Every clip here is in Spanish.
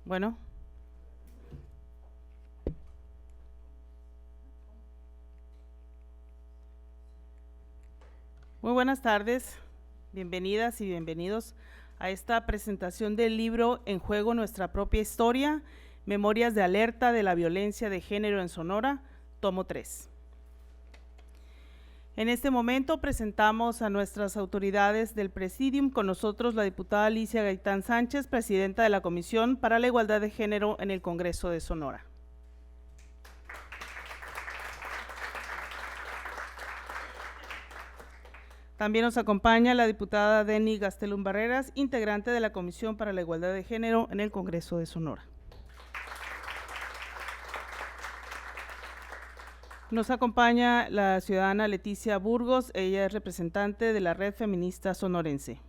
Bueno. Muy buenas tardes, bienvenidas y bienvenidos a esta presentación del libro En Juego Nuestra Propia Historia, Memorias de Alerta de la Violencia de Género en Sonora, tomo 3. En este momento presentamos a nuestras autoridades del Presidium, con nosotros la diputada Alicia Gaitán Sánchez, presidenta de la Comisión para la Igualdad de Género en el Congreso de Sonora. También nos acompaña la diputada Denny Gastelum Barreras, integrante de la Comisión para la Igualdad de Género en el Congreso de Sonora. Nos acompaña la ciudadana Leticia Burgos, ella es representante de la Red Feminista Sonorense.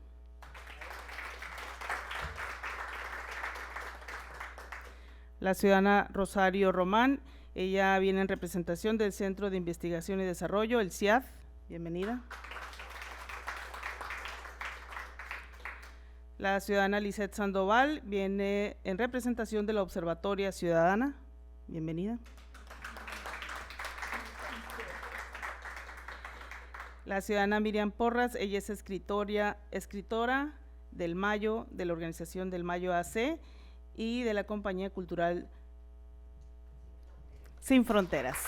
La ciudadana Rosario Román, ella viene en representación del Centro de Investigación y Desarrollo, el CIAD. Bienvenida. La ciudadana Lisette Sandoval viene en representación de la Observatoria Ciudadana. Bienvenida. La ciudadana Miriam Porras, ella es escritora del Mayo, de la organización del Mayo AC y de la compañía cultural Sin Fronteras.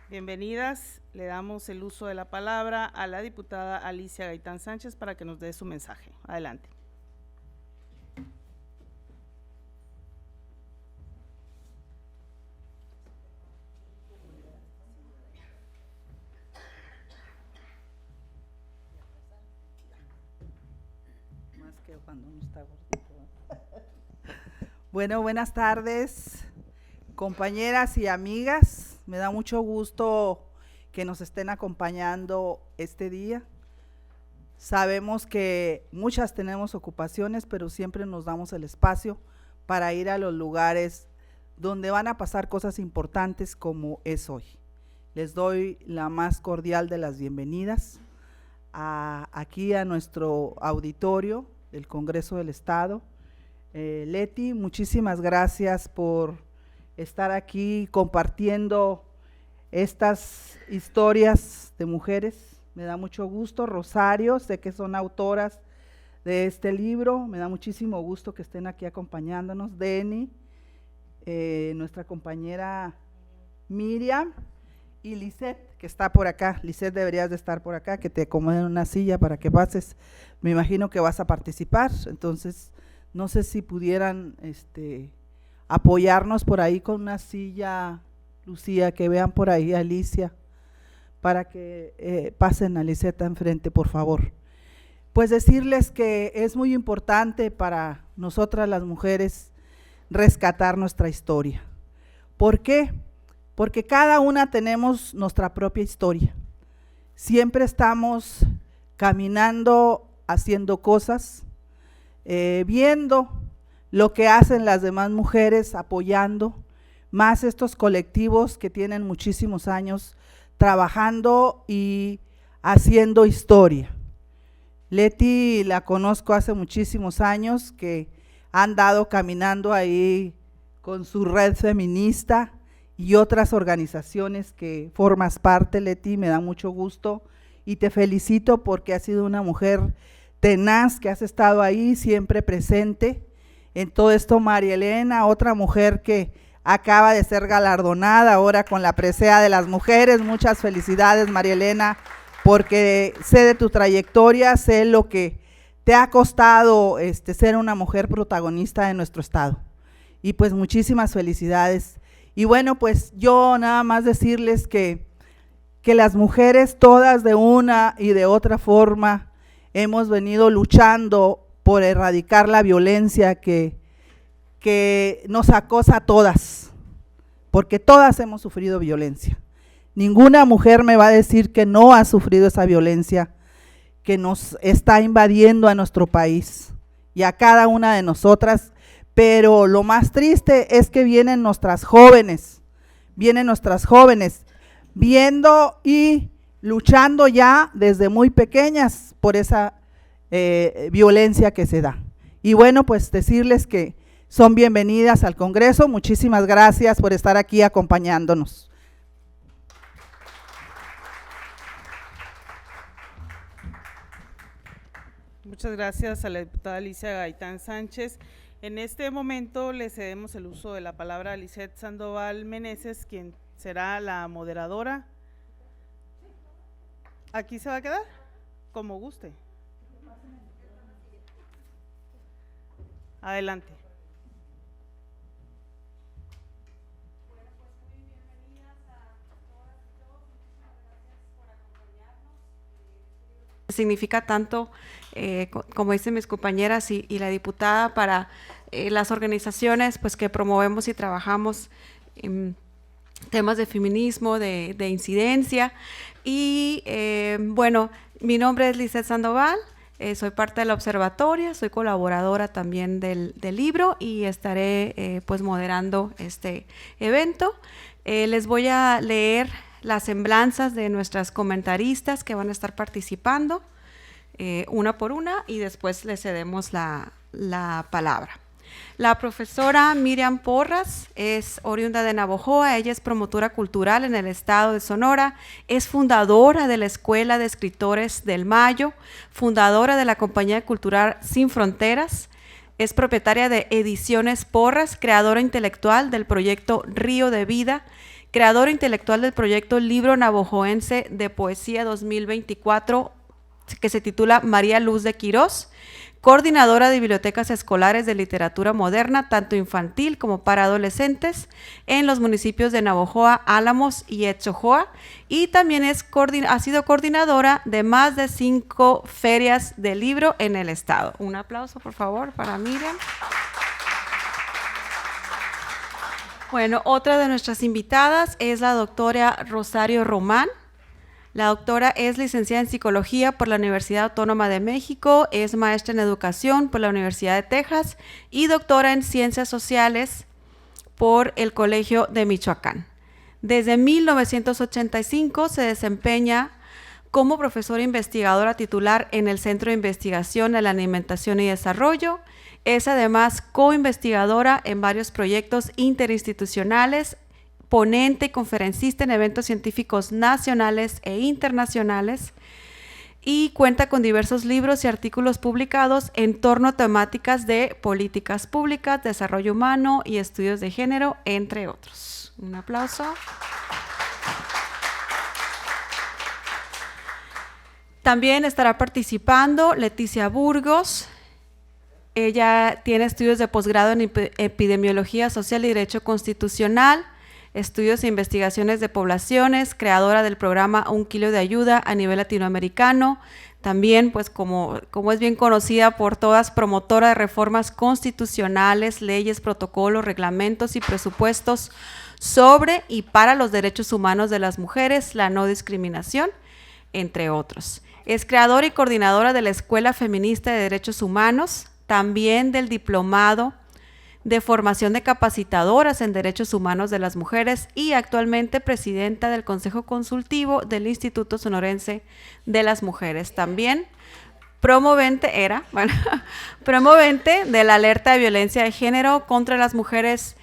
Bienvenidas, le damos el uso de la palabra a la diputada Alicia Gaitán Sánchez para que nos dé su mensaje. Adelante. Cuando uno está gordito. Bueno, buenas tardes, compañeras y amigas. Me da mucho gusto que nos estén acompañando este día. Sabemos que muchas tenemos ocupaciones, pero siempre nos damos el espacio para ir a los lugares donde van a pasar cosas importantes como es hoy. Les doy la más cordial de las bienvenidas aquí a nuestro auditorio del Congreso del Estado. Leti, muchísimas gracias por estar aquí compartiendo estas historias de mujeres. Me da mucho gusto. Rosario, sé que son autoras de este libro, me da muchísimo gusto que estén aquí acompañándonos. Denny, nuestra compañera Miriam y Lisette, que está por acá. Lisette, deberías de estar por acá, que te acomoden una silla para que pases. Me imagino que vas a participar, entonces no sé si pudieran apoyarnos por ahí con una silla, Lucía, que vean por ahí a Alicia, para que pasen a Lisette enfrente, por favor. Pues decirles que es muy importante para nosotras las mujeres rescatar nuestra historia. ¿Por qué? Porque cada una tenemos nuestra propia historia. Siempre estamos caminando, haciendo cosas, viendo lo que hacen las demás mujeres, apoyando, más estos colectivos que tienen muchísimos años trabajando y haciendo historia. Leti la conozco hace muchísimos años, que ha andado caminando ahí con su red feminista y otras organizaciones que formas parte, Leti. Me da mucho gusto y te felicito porque has sido una mujer tenaz, que has estado ahí siempre presente en todo esto. María Elena, otra mujer que acaba de ser galardonada ahora con la presea de las mujeres. Muchas felicidades, María Elena, porque sé de tu trayectoria, sé lo que te ha costado ser una mujer protagonista de nuestro estado, y pues muchísimas felicidades. Y bueno, pues yo nada más decirles que las mujeres todas de una y de otra forma hemos venido luchando por erradicar la violencia que nos acosa a todas, porque todas hemos sufrido violencia. Ninguna mujer me va a decir que no ha sufrido esa violencia que nos está invadiendo a nuestro país y a cada una de nosotras. Pero lo más triste es que vienen nuestras jóvenes viendo y luchando ya desde muy pequeñas por esa violencia que se da. Y bueno, pues decirles que son bienvenidas al Congreso. Muchísimas gracias por estar aquí acompañándonos. Muchas gracias a la diputada Alicia Gaitán Sánchez. En este momento le cedemos el uso de la palabra a Lisette Sandoval Meneses, quien será la moderadora. ¿Aquí se va a quedar? Como guste. Adelante. Bueno, pues muy bienvenidas a todas y todos. Muchísimas gracias por acompañarnos. Significa tanto, como dicen mis compañeras y la diputada, para las organizaciones pues que promovemos y trabajamos en temas de feminismo, de incidencia. Y bueno, mi nombre es Lisette Sandoval. Soy parte del observatorio, soy colaboradora también del libro y estaré pues moderando este evento. Les voy a leer las semblanzas de nuestras comentaristas que van a estar participando una por una y después les cedemos la palabra. La profesora Miriam Porras es oriunda de Navojoa, ella es promotora cultural en el estado de Sonora, es fundadora de la Escuela de Escritores del Mayo, fundadora de la Compañía Cultural Sin Fronteras, es propietaria de Ediciones Porras, creadora intelectual del proyecto Río de Vida, creadora intelectual del proyecto Libro Navojoense de Poesía 2024, que se titula María Luz de Quirós, coordinadora de bibliotecas escolares de literatura moderna, tanto infantil como para adolescentes, en los municipios de Navojoa, Álamos y Etzojoa, y también ha sido coordinadora de más de 5 ferias de libro en el estado. Un aplauso, por favor, para Miriam. Bueno, otra de nuestras invitadas es la doctora Rosario Román. La doctora es licenciada en Psicología por la Universidad Autónoma de México, es maestra en Educación por la Universidad de Texas y doctora en Ciencias Sociales por el Colegio de Michoacán. Desde 1985 se desempeña como profesora investigadora titular en el Centro de Investigación en la Alimentación y Desarrollo. Es además co-investigadora en varios proyectos interinstitucionales, ponente y conferencista en eventos científicos nacionales e internacionales y cuenta con diversos libros y artículos publicados en torno a temáticas de políticas públicas, desarrollo humano y estudios de género, entre otros. Un aplauso. También estará participando Leticia Burgos. Ella tiene estudios de posgrado en epidemiología social y derecho constitucional, estudios e investigaciones de poblaciones, creadora del programa Un Kilo de Ayuda a nivel latinoamericano, también pues como es bien conocida por todas, promotora de reformas constitucionales, leyes, protocolos, reglamentos y presupuestos sobre y para los derechos humanos de las mujeres, la no discriminación, entre otros. Es creadora y coordinadora de la Escuela Feminista de Derechos Humanos, también del Diplomado de Formación de Capacitadoras en Derechos Humanos de las Mujeres y actualmente presidenta del Consejo Consultivo del Instituto Sonorense de las Mujeres. También promovente de la alerta de violencia de género contra las mujeres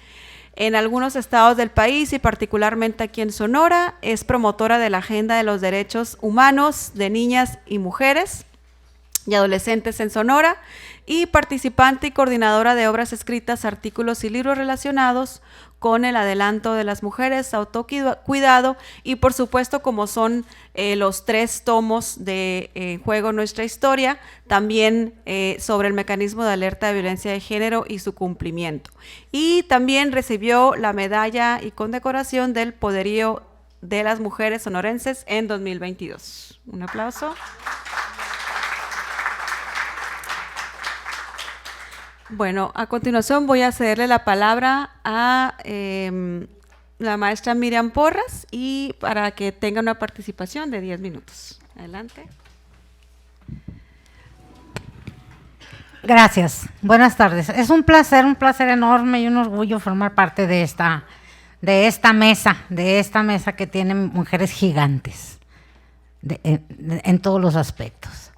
en algunos estados del país y particularmente aquí en Sonora. Es promotora de la Agenda de los Derechos Humanos de Niñas y Mujeres y Adolescentes en Sonora y participante y coordinadora de obras escritas, artículos y libros relacionados con el adelanto de las mujeres, autocuidado y por supuesto como son los 3 tomos de En Juego Nuestra Historia, también sobre el mecanismo de alerta de violencia de género y su cumplimiento. Y también recibió la medalla y condecoración del Poderío de las Mujeres Sonorenses en 2022. Un aplauso. Bueno, a continuación voy a cederle la palabra a la maestra Miriam Porras y para que tenga una participación de 10 minutos. Adelante. Gracias. Buenas tardes. Es un placer enorme y un orgullo formar parte de esta mesa que tiene mujeres gigantes. en todos los aspectos.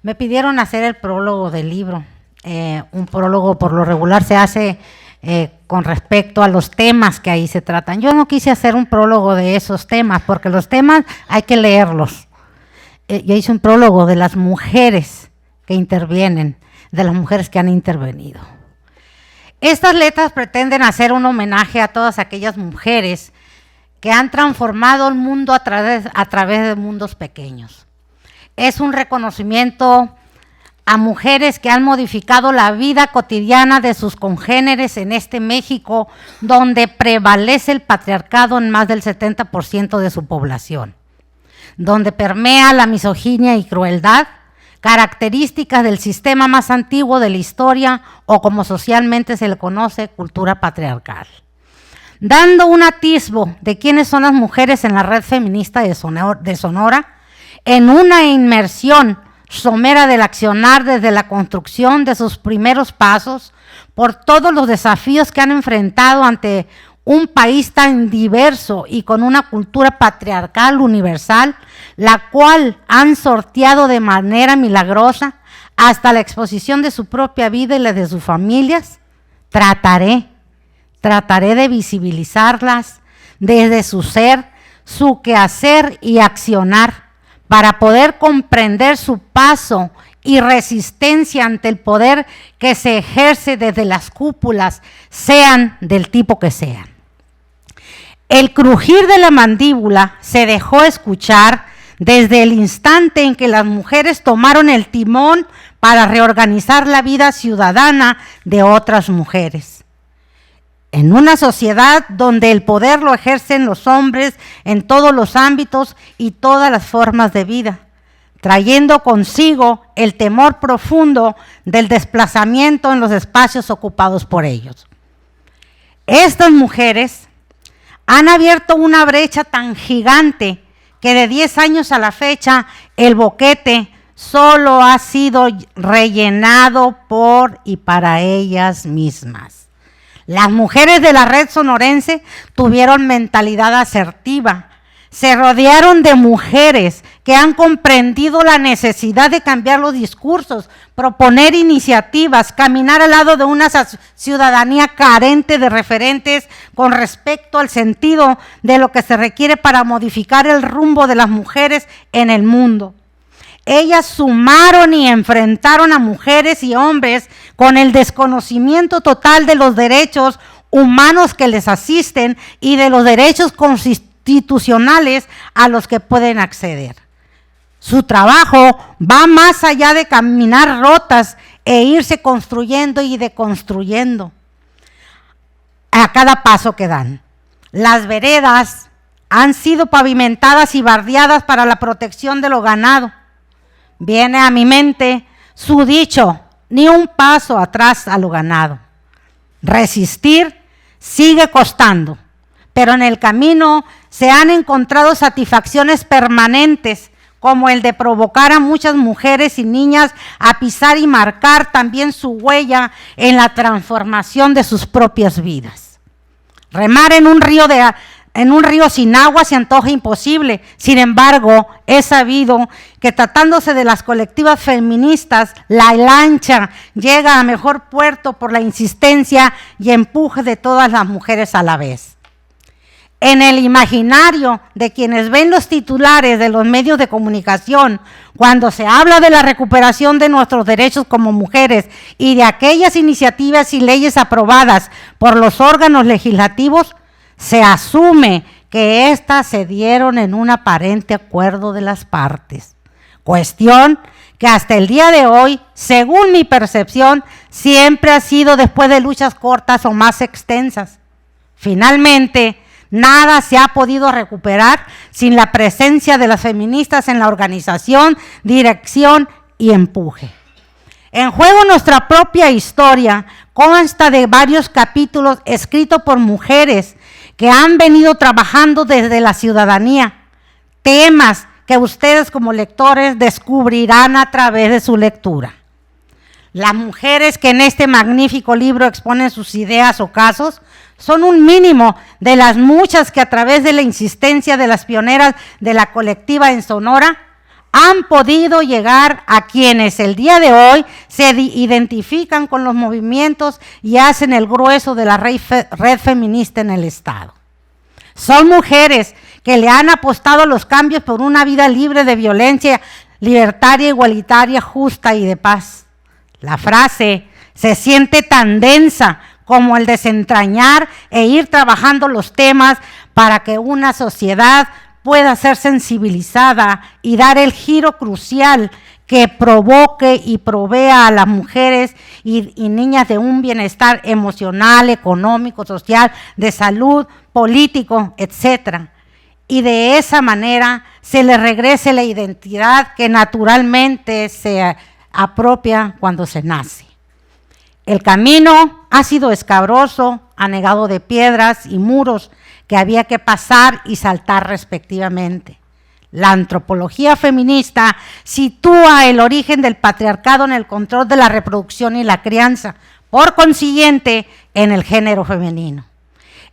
Me pidieron hacer el prólogo del libro. Un prólogo por lo regular se hace con respecto a los temas que ahí se tratan. Yo no quise hacer un prólogo de esos temas, porque los temas hay que leerlos. Yo hice un prólogo de las mujeres que intervienen, de las mujeres que han intervenido. Estas letras pretenden hacer un homenaje a todas aquellas mujeres que han transformado el mundo a través de mundos pequeños. Es un reconocimiento a mujeres que han modificado la vida cotidiana de sus congéneres en este México, donde prevalece el patriarcado en más del 70% de su población, donde permea la misoginia y crueldad, características del sistema más antiguo de la historia, o como socialmente se le conoce, cultura patriarcal. Dando un atisbo de quiénes son las mujeres en la red feminista de Sonora, en una inmersión somera del accionar desde la construcción de sus primeros pasos, por todos los desafíos que han enfrentado ante un país tan diverso y con una cultura patriarcal universal, la cual han sorteado de manera milagrosa hasta la exposición de su propia vida y la de sus familias. Trataré de visibilizarlas desde su ser, su quehacer y accionar, para poder comprender su paso y resistencia ante el poder que se ejerce desde las cúpulas, sean del tipo que sean. El crujir de la mandíbula se dejó escuchar desde el instante en que las mujeres tomaron el timón para reorganizar la vida ciudadana de otras mujeres. En una sociedad donde el poder lo ejercen los hombres en todos los ámbitos y todas las formas de vida, trayendo consigo el temor profundo del desplazamiento en los espacios ocupados por ellos. Estas mujeres han abierto una brecha tan gigante que de 10 años a la fecha el boquete solo ha sido rellenado por y para ellas mismas. Las mujeres de la red sonorense tuvieron mentalidad asertiva, se rodearon de mujeres que han comprendido la necesidad de cambiar los discursos, proponer iniciativas, caminar al lado de una ciudadanía carente de referentes con respecto al sentido de lo que se requiere para modificar el rumbo de las mujeres en el mundo. Ellas sumaron y enfrentaron a mujeres y hombres con el desconocimiento total de los derechos humanos que les asisten y de los derechos constitucionales a los que pueden acceder. Su trabajo va más allá de caminar rotas e irse construyendo y deconstruyendo a cada paso que dan. Las veredas han sido pavimentadas y bardeadas para la protección de lo ganado. Viene a mi mente su dicho: ni un paso atrás a lo ganado. Resistir sigue costando, pero en el camino se han encontrado satisfacciones permanentes, como el de provocar a muchas mujeres y niñas a pisar y marcar también su huella en la transformación de sus propias vidas. Remar en un río sin agua se antoja imposible. Sin embargo, he sabido que tratándose de las colectivas feministas, la lancha llega a mejor puerto por la insistencia y empuje de todas las mujeres a la vez. En el imaginario de quienes ven los titulares de los medios de comunicación, cuando se habla de la recuperación de nuestros derechos como mujeres y de aquellas iniciativas y leyes aprobadas por los órganos legislativos, se asume que éstas se dieron en un aparente acuerdo de las partes. Cuestión que hasta el día de hoy, según mi percepción, siempre ha sido después de luchas cortas o más extensas. Finalmente, nada se ha podido recuperar sin la presencia de las feministas en la organización, dirección y empuje. En juego nuestra propia historia consta de varios capítulos escritos por mujeres que han venido trabajando desde la ciudadanía, temas que ustedes como lectores descubrirán a través de su lectura. Las mujeres que en este magnífico libro exponen sus ideas o casos son un mínimo de las muchas que a través de la insistencia de las pioneras de la colectiva en Sonora han podido llegar a quienes el día de hoy se identifican con los movimientos y hacen el grueso de la red feminista en el Estado. Son mujeres que le han apostado a los cambios por una vida libre de violencia, libertaria, igualitaria, justa y de paz. La frase se siente tan densa como el desentrañar e ir trabajando los temas para que una sociedad pueda ser sensibilizada y dar el giro crucial que provoque y provea a las mujeres y niñas de un bienestar emocional, económico, social, de salud, político, etcétera. Y de esa manera se le regrese la identidad que naturalmente se apropia cuando se nace. El camino ha sido escabroso, anegado de piedras y muros que había que pasar y saltar respectivamente. La antropología feminista sitúa el origen del patriarcado en el control de la reproducción y la crianza, por consiguiente, en el género femenino.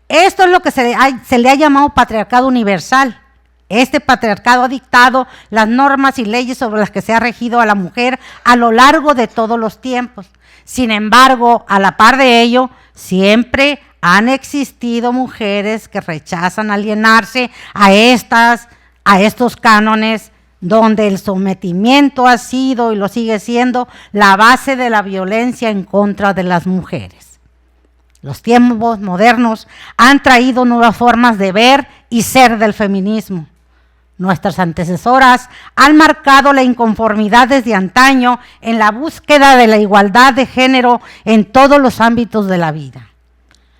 Esto es lo que se le ha llamado patriarcado universal. Este patriarcado ha dictado las normas y leyes sobre las que se ha regido a la mujer a lo largo de todos los tiempos. Sin embargo, a la par de ello, siempre han existido mujeres que rechazan alienarse a estos cánones donde el sometimiento ha sido y lo sigue siendo la base de la violencia en contra de las mujeres. Los tiempos modernos han traído nuevas formas de ver y ser del feminismo. Nuestras antecesoras han marcado la inconformidad desde antaño en la búsqueda de la igualdad de género en todos los ámbitos de la vida.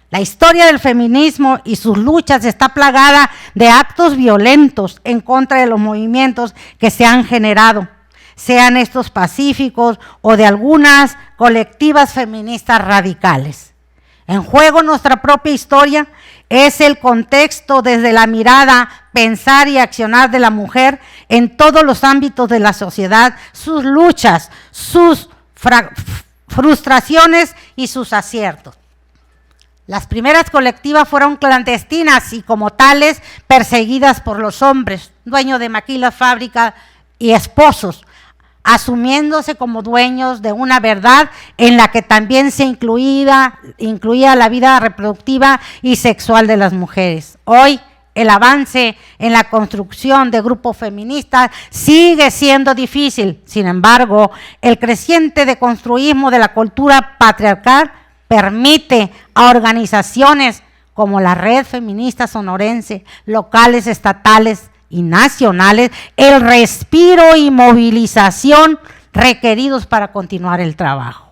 La historia del feminismo y sus luchas está plagada de actos violentos en contra de los movimientos que se han generado, sean estos pacíficos o de algunas colectivas feministas radicales. En juego nuestra propia historia es el contexto desde la mirada, pensar y accionar de la mujer en todos los ámbitos de la sociedad, sus luchas, sus frustraciones y sus aciertos. Las primeras colectivas fueron clandestinas y como tales perseguidas por los hombres, dueños de maquilas, fábricas y esposos, asumiéndose como dueños de una verdad en la que también se incluía la vida reproductiva y sexual de las mujeres. Hoy, el avance en la construcción de grupos feministas sigue siendo difícil. Sin embargo, el creciente deconstruismo de la cultura patriarcal permite a organizaciones como la Red Feminista Sonorense, locales, estatales y nacionales, el respiro y movilización requeridos para continuar el trabajo.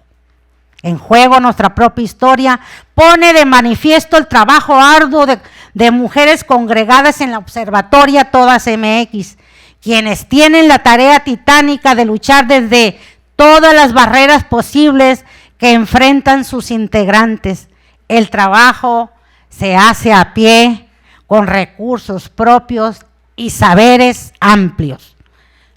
En juego nuestra propia historia pone de manifiesto el trabajo arduo de mujeres congregadas en la Observatoria Todas MX, quienes tienen la tarea titánica de luchar desde todas las barreras posibles que enfrentan sus integrantes. El trabajo se hace a pie, con recursos propios y saberes amplios.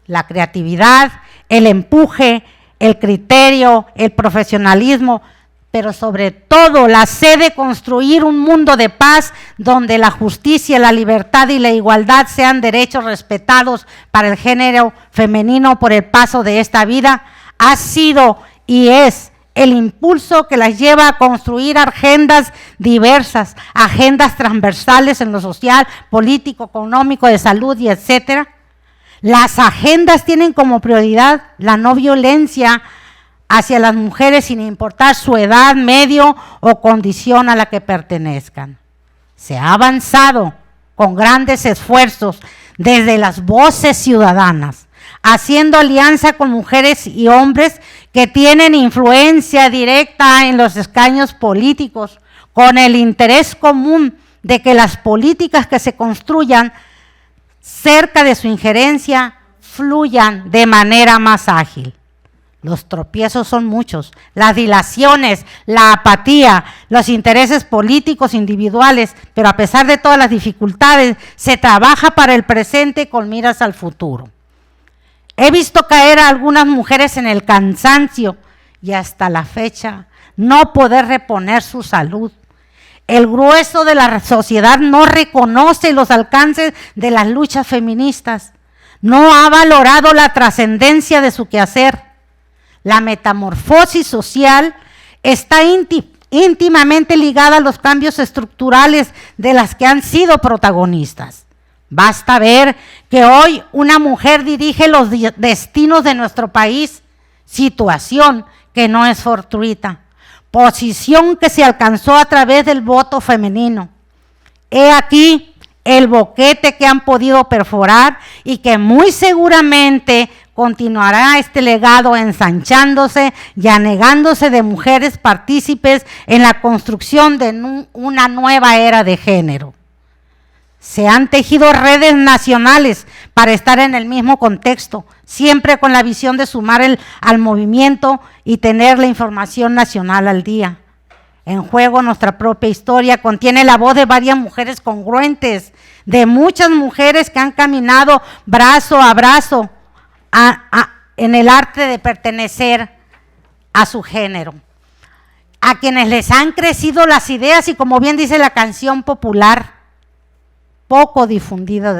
La creatividad, el empuje, el criterio, el profesionalismo, pero sobre todo la sed de construir un mundo de paz donde la justicia, la libertad y la igualdad sean derechos respetados para el género femenino por el paso de esta vida, ha sido y es el impulso que las lleva a construir agendas diversas, agendas transversales en lo social, político, económico, de salud y etcétera. Las agendas tienen como prioridad la no violencia hacia las mujeres sin importar su edad, medio o condición a la que pertenezcan. Se ha avanzado con grandes esfuerzos desde las voces ciudadanas, haciendo alianza con mujeres y hombres que tienen influencia directa en los escaños políticos, con el interés común de que las políticas que se construyan cerca de su injerencia fluyan de manera más ágil. Los tropiezos son muchos, las dilaciones, la apatía, los intereses políticos individuales, pero a pesar de todas las dificultades, se trabaja para el presente con miras al futuro. He visto caer a algunas mujeres en el cansancio y hasta la fecha no poder reponer su salud. El grueso de la sociedad no reconoce los alcances de las luchas feministas, no ha valorado la trascendencia de su quehacer. La metamorfosis social está íntimamente ligada a los cambios estructurales de las que han sido protagonistas. Basta ver que hoy una mujer dirige los destinos de nuestro país, situación que no es fortuita, posición que se alcanzó a través del voto femenino. He aquí el boquete que han podido perforar y que muy seguramente continuará este legado ensanchándose y anegándose de mujeres partícipes en la construcción de una nueva era de género. Se han tejido redes nacionales para estar en el mismo contexto, siempre con la visión de sumar al movimiento y tener la información nacional al día. En juego nuestra propia historia contiene la voz de varias mujeres congruentes, de muchas mujeres que han caminado brazo a brazo en el arte de pertenecer a su género, a quienes les han crecido las ideas y, como bien dice la canción popular, poco difundida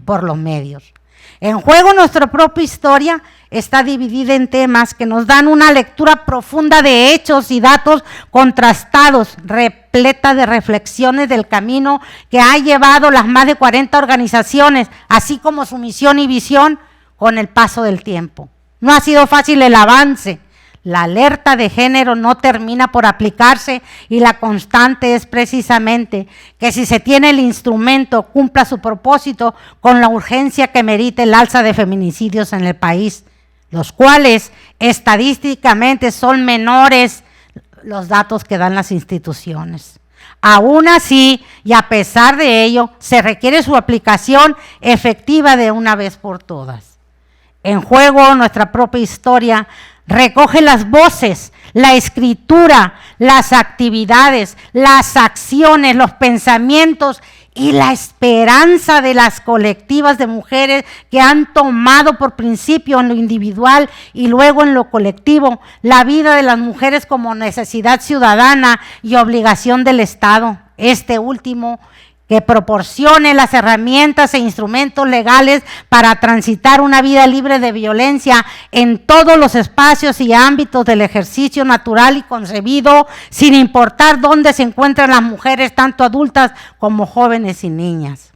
por los medios. En juego nuestra propia historia está dividida en temas que nos dan una lectura profunda de hechos y datos contrastados, repleta de reflexiones del camino que ha llevado las más de 40 organizaciones, así como su misión y visión con el paso del tiempo. No ha sido fácil el avance. La alerta de género no termina por aplicarse y la constante es precisamente que si se tiene el instrumento cumpla su propósito con la urgencia que merita el alza de feminicidios en el país, los cuales estadísticamente son menores los datos que dan las instituciones. Aún así, y a pesar de ello, se requiere su aplicación efectiva de una vez por todas. En juego nuestra propia historia recoge las voces, la escritura, las actividades, las acciones, los pensamientos y la esperanza de las colectivas de mujeres que han tomado por principio en lo individual y luego en lo colectivo la vida de las mujeres como necesidad ciudadana y obligación del Estado. Este último que proporcione las herramientas e instrumentos legales para transitar una vida libre de violencia en todos los espacios y ámbitos del ejercicio natural y concebido, sin importar dónde se encuentran las mujeres, tanto adultas como jóvenes y niñas.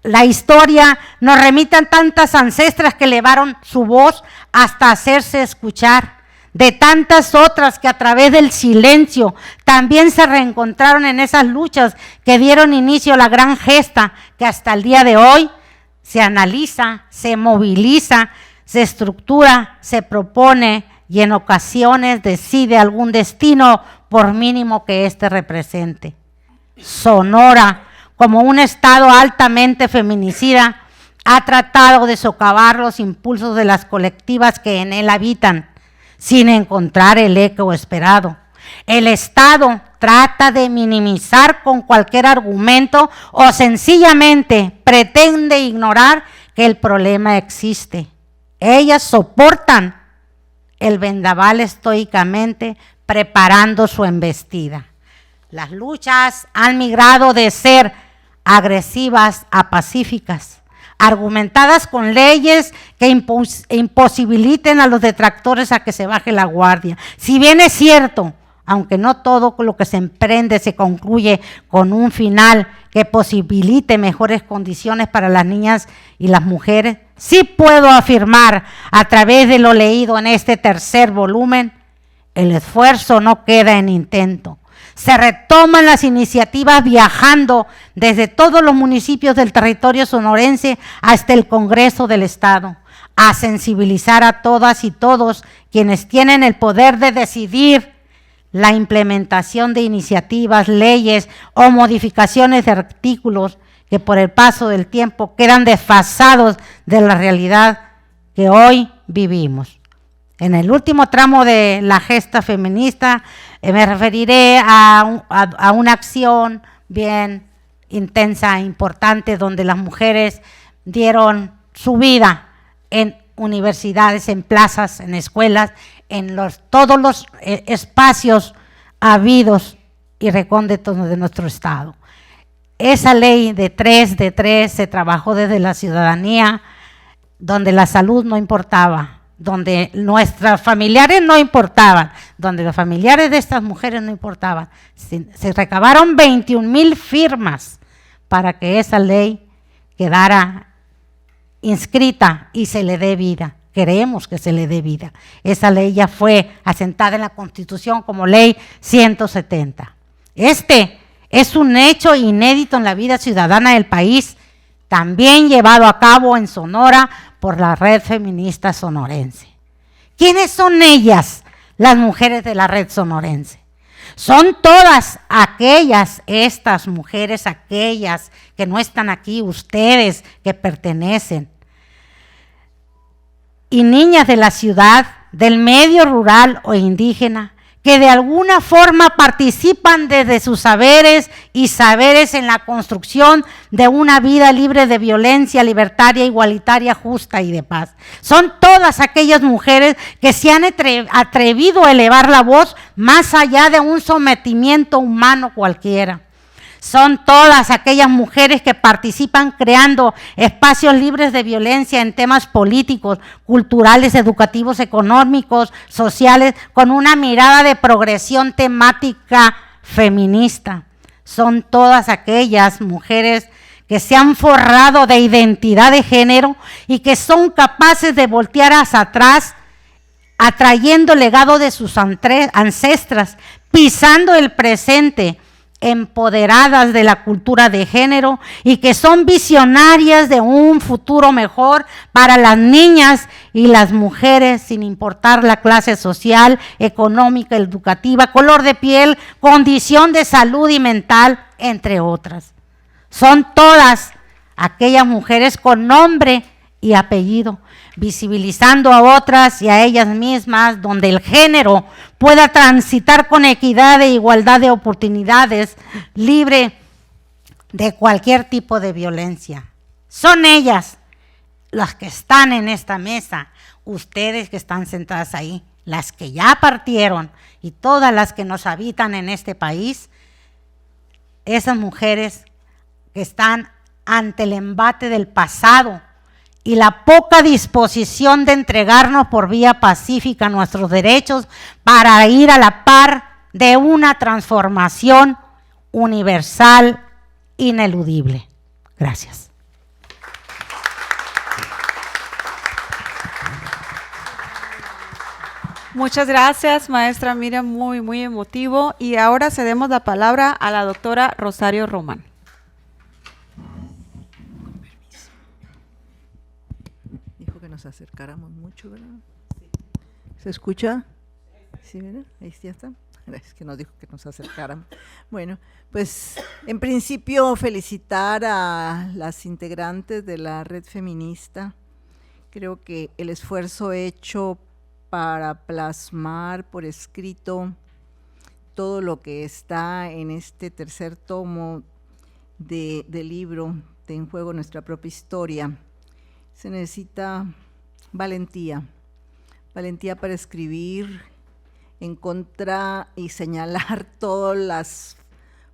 La historia nos remite a tantas ancestras que elevaron su voz hasta hacerse escuchar, de tantas otras que a través del silencio también se reencontraron en esas luchas que dieron inicio a la gran gesta que hasta el día de hoy se analiza, se moviliza, se estructura, se propone y en ocasiones decide algún destino por mínimo que éste represente. Sonora, como un estado altamente feminicida, ha tratado de socavar los impulsos de las colectivas que en él habitan, sin encontrar el eco esperado. El Estado trata de minimizar con cualquier argumento o sencillamente pretende ignorar que el problema existe. Ellas soportan el vendaval estoicamente preparando su embestida. Las luchas han migrado de ser agresivas a pacíficas, argumentadas con leyes que imposibiliten a los detractores a que se baje la guardia. Si bien es cierto, aunque no todo lo que se emprende se concluye con un final que posibilite mejores condiciones para las niñas y las mujeres, sí puedo afirmar a través de lo leído en este tercer volumen, el esfuerzo no queda en intento. Se retoman las iniciativas viajando desde todos los municipios del territorio sonorense hasta el Congreso del Estado, a sensibilizar a todas y todos quienes tienen el poder de decidir la implementación de iniciativas, leyes o modificaciones de artículos que por el paso del tiempo quedan desfasados de la realidad que hoy vivimos. En el último tramo de la gesta feminista me referiré a una acción bien intensa, importante, donde las mujeres dieron su vida en universidades, en plazas, en escuelas, en todos los espacios habidos y recónditos de nuestro estado. Esa ley de 3 se trabajó desde la ciudadanía, donde la salud no importaba, donde nuestros familiares no importaban, donde los familiares de estas mujeres no importaban. Se recabaron 21,000 firmas para que esa ley quedara inscrita y se le dé vida. Queremos que se le dé vida. Esa ley ya fue asentada en la Constitución como ley 170. Este es un hecho inédito en la vida ciudadana del país, también llevado a cabo en Sonora por la Red Feminista Sonorense. ¿Quiénes son ellas, las mujeres de la Red Sonorense? Son todas aquellas, estas mujeres, aquellas que no están aquí, ustedes que pertenecen, y niñas de la ciudad, del medio rural o indígena, que de alguna forma participan desde sus saberes y saberes en la construcción de una vida libre de violencia, libertaria, igualitaria, justa y de paz. Son todas aquellas mujeres que se han atrevido a elevar la voz más allá de un sometimiento humano cualquiera. Son todas aquellas mujeres que participan creando espacios libres de violencia en temas políticos, culturales, educativos, económicos, sociales, con una mirada de progresión temática feminista. Son todas aquellas mujeres que se han forrado de identidad de género y que son capaces de voltear hacia atrás, atrayendo el legado de sus ancestras, pisando el presente, empoderadas de la cultura de género y que son visionarias de un futuro mejor para las niñas y las mujeres, sin importar la clase social, económica, educativa, color de piel, condición de salud y mental, entre otras. Son todas aquellas mujeres con nombre y apellido, visibilizando a otras y a ellas mismas, donde el género pueda transitar con equidad e igualdad de oportunidades, libre de cualquier tipo de violencia. Son ellas las que están en esta mesa, ustedes que están sentadas ahí, las que ya partieron y todas las que nos habitan en este país, esas mujeres que están ante el embate del pasado y la poca disposición de entregarnos por vía pacífica nuestros derechos para ir a la par de una transformación universal ineludible. Gracias. Muchas gracias, maestra Miriam, muy emotivo. Y ahora cedemos la palabra a la doctora Rosario Román. Nos acercáramos mucho, ¿verdad? Sí. ¿Se escucha? Sí, ¿verdad? Ahí ya está. Es que nos dijo que nos acercáramos. Bueno, pues en principio felicitar a las integrantes de la Red Feminista. Creo que el esfuerzo hecho para plasmar por escrito todo lo que está en este tercer tomo del libro de En Juego Nuestra Propia Historia, se necesita valentía para escribir en contra y señalar todas las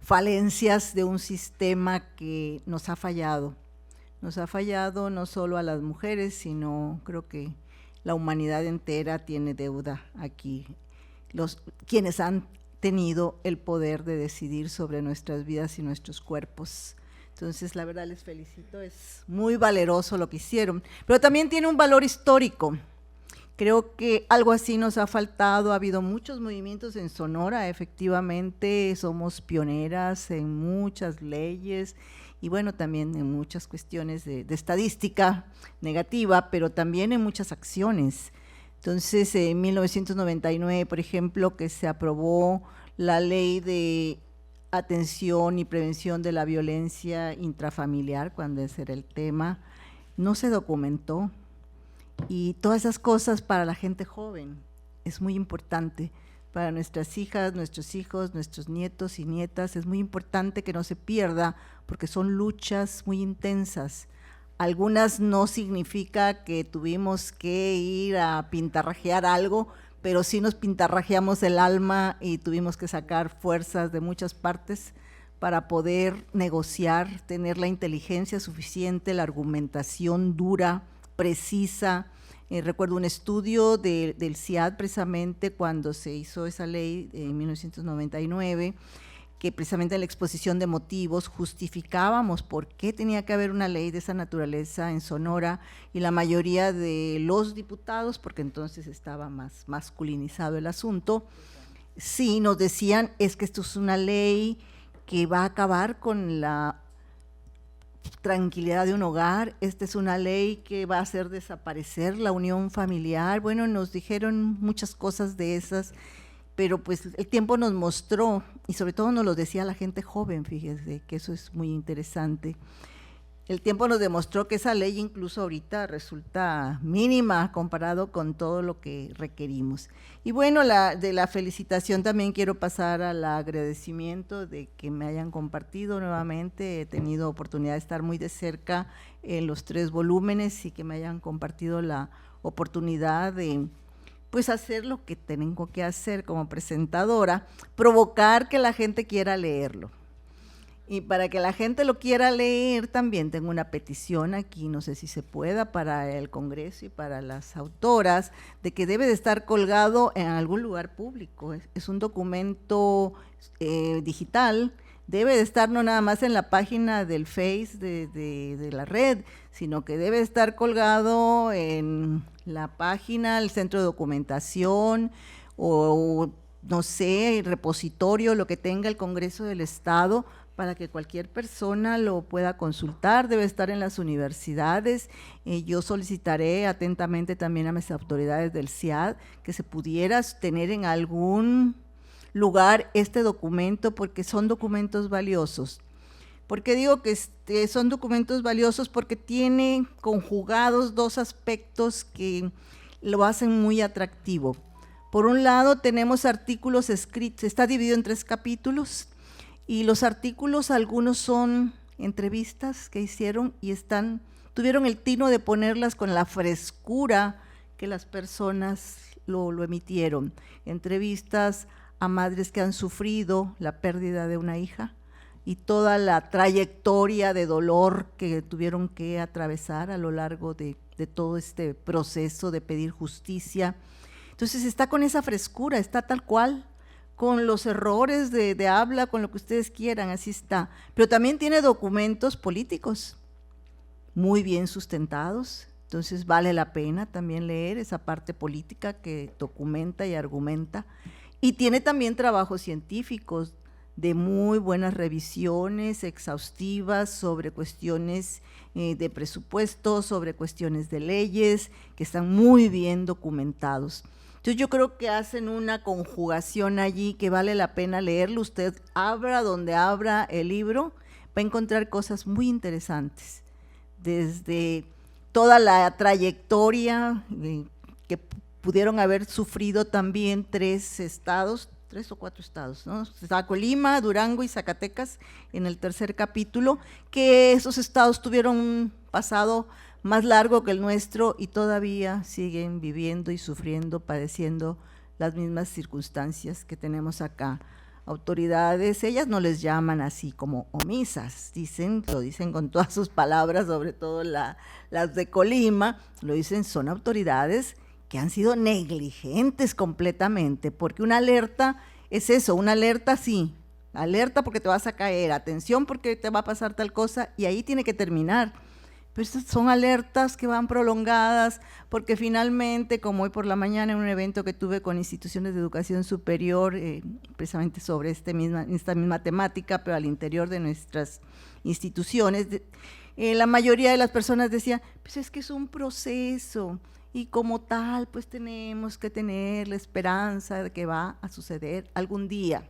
falencias de un sistema que nos ha fallado no solo a las mujeres, sino creo que la humanidad entera tiene deuda aquí, quienes han tenido el poder de decidir sobre nuestras vidas y nuestros cuerpos. Entonces, la verdad les felicito, es muy valeroso lo que hicieron, pero también tiene un valor histórico. Creo que algo así nos ha faltado, ha habido muchos movimientos en Sonora, efectivamente somos pioneras en muchas leyes y bueno, también en muchas cuestiones de estadística negativa, pero también en muchas acciones. Entonces, en 1999, por ejemplo, que se aprobó la ley de atención y prevención de la violencia intrafamiliar, cuando ese era el tema, no se documentó. Y todas esas cosas para la gente joven es muy importante, para nuestras hijas, nuestros hijos, nuestros nietos y nietas, es muy importante que no se pierda, porque son luchas muy intensas. Algunas no significa que tuvimos que ir a pintarrajear algo, pero sí nos pintarrajeamos el alma y tuvimos que sacar fuerzas de muchas partes para poder negociar, tener la inteligencia suficiente, la argumentación dura, precisa. Recuerdo un estudio del CIAD precisamente cuando se hizo esa ley en 1999, que precisamente en la exposición de motivos justificábamos por qué tenía que haber una ley de esa naturaleza en Sonora, y la mayoría de los diputados, porque entonces estaba más masculinizado el asunto, sí nos decían, es que esto es una ley que va a acabar con la tranquilidad de un hogar, esta es una ley que va a hacer desaparecer la unión familiar. Bueno, nos dijeron muchas cosas de esas, pero pues el tiempo nos mostró, y sobre todo nos lo decía la gente joven, fíjese, que eso es muy interesante. El tiempo nos demostró que esa ley incluso ahorita resulta mínima comparado con todo lo que requerimos. Y bueno, de la felicitación también quiero pasar al agradecimiento de que me hayan compartido nuevamente. He tenido oportunidad de estar muy de cerca en los 3 volúmenes y que me hayan compartido la oportunidad de pues hacer lo que tengo que hacer como presentadora, provocar que la gente quiera leerlo. Y para que la gente lo quiera leer también tengo una petición aquí, no sé si se pueda, para el Congreso y para las autoras, de que debe de estar colgado en algún lugar público. Es un documento digital, debe de estar no nada más en la página del Face de la red, sino que debe estar colgado en la página, el centro de documentación o no sé, el repositorio, lo que tenga el Congreso del Estado, para que cualquier persona lo pueda consultar. Debe estar en las universidades. Yo solicitaré atentamente también a mis autoridades del CIAD que se pudiera tener en algún lugar este documento, porque son documentos valiosos. ¿Por qué digo que son documentos valiosos? Porque tiene conjugados 2 aspectos que lo hacen muy atractivo. Por un lado tenemos artículos escritos, está dividido en 3 capítulos, y los artículos, algunos son entrevistas que hicieron y tuvieron el tino de ponerlas con la frescura que las personas lo emitieron. Entrevistas a madres que han sufrido la pérdida de una hija y toda la trayectoria de dolor que tuvieron que atravesar a lo largo de todo este proceso de pedir justicia. Entonces está con esa frescura, está tal cual, con los errores de habla, con lo que ustedes quieran, así está. Pero también tiene documentos políticos muy bien sustentados, entonces vale la pena también leer esa parte política que documenta y argumenta. Y tiene también trabajos científicos de muy buenas revisiones exhaustivas sobre cuestiones de presupuesto, sobre cuestiones de leyes, que están muy bien documentados. Entonces yo creo que hacen una conjugación allí que vale la pena leerlo. Usted abra donde abra el libro, va a encontrar cosas muy interesantes, desde toda la trayectoria que pudieron haber sufrido también 3 o 4 estados, ¿no? Está Colima, Durango y Zacatecas en el 3er capítulo, que esos estados tuvieron un pasado más largo que el nuestro y todavía siguen viviendo y sufriendo, padeciendo las mismas circunstancias que tenemos acá. Autoridades, ellas no les llaman así como omisas, lo dicen con todas sus palabras, sobre todo las de Colima, lo dicen, son autoridades que han sido negligentes completamente, porque una alerta es eso, una alerta sí, alerta porque te vas a caer, atención porque te va a pasar tal cosa, y ahí tiene que terminar. Pero estas son alertas que van prolongadas, porque finalmente, como hoy por la mañana en un evento que tuve con instituciones de educación superior, precisamente sobre esta misma temática, pero al interior de nuestras instituciones, la mayoría de las personas decían, pues es que es un proceso, y como tal, pues tenemos que tener la esperanza de que va a suceder algún día.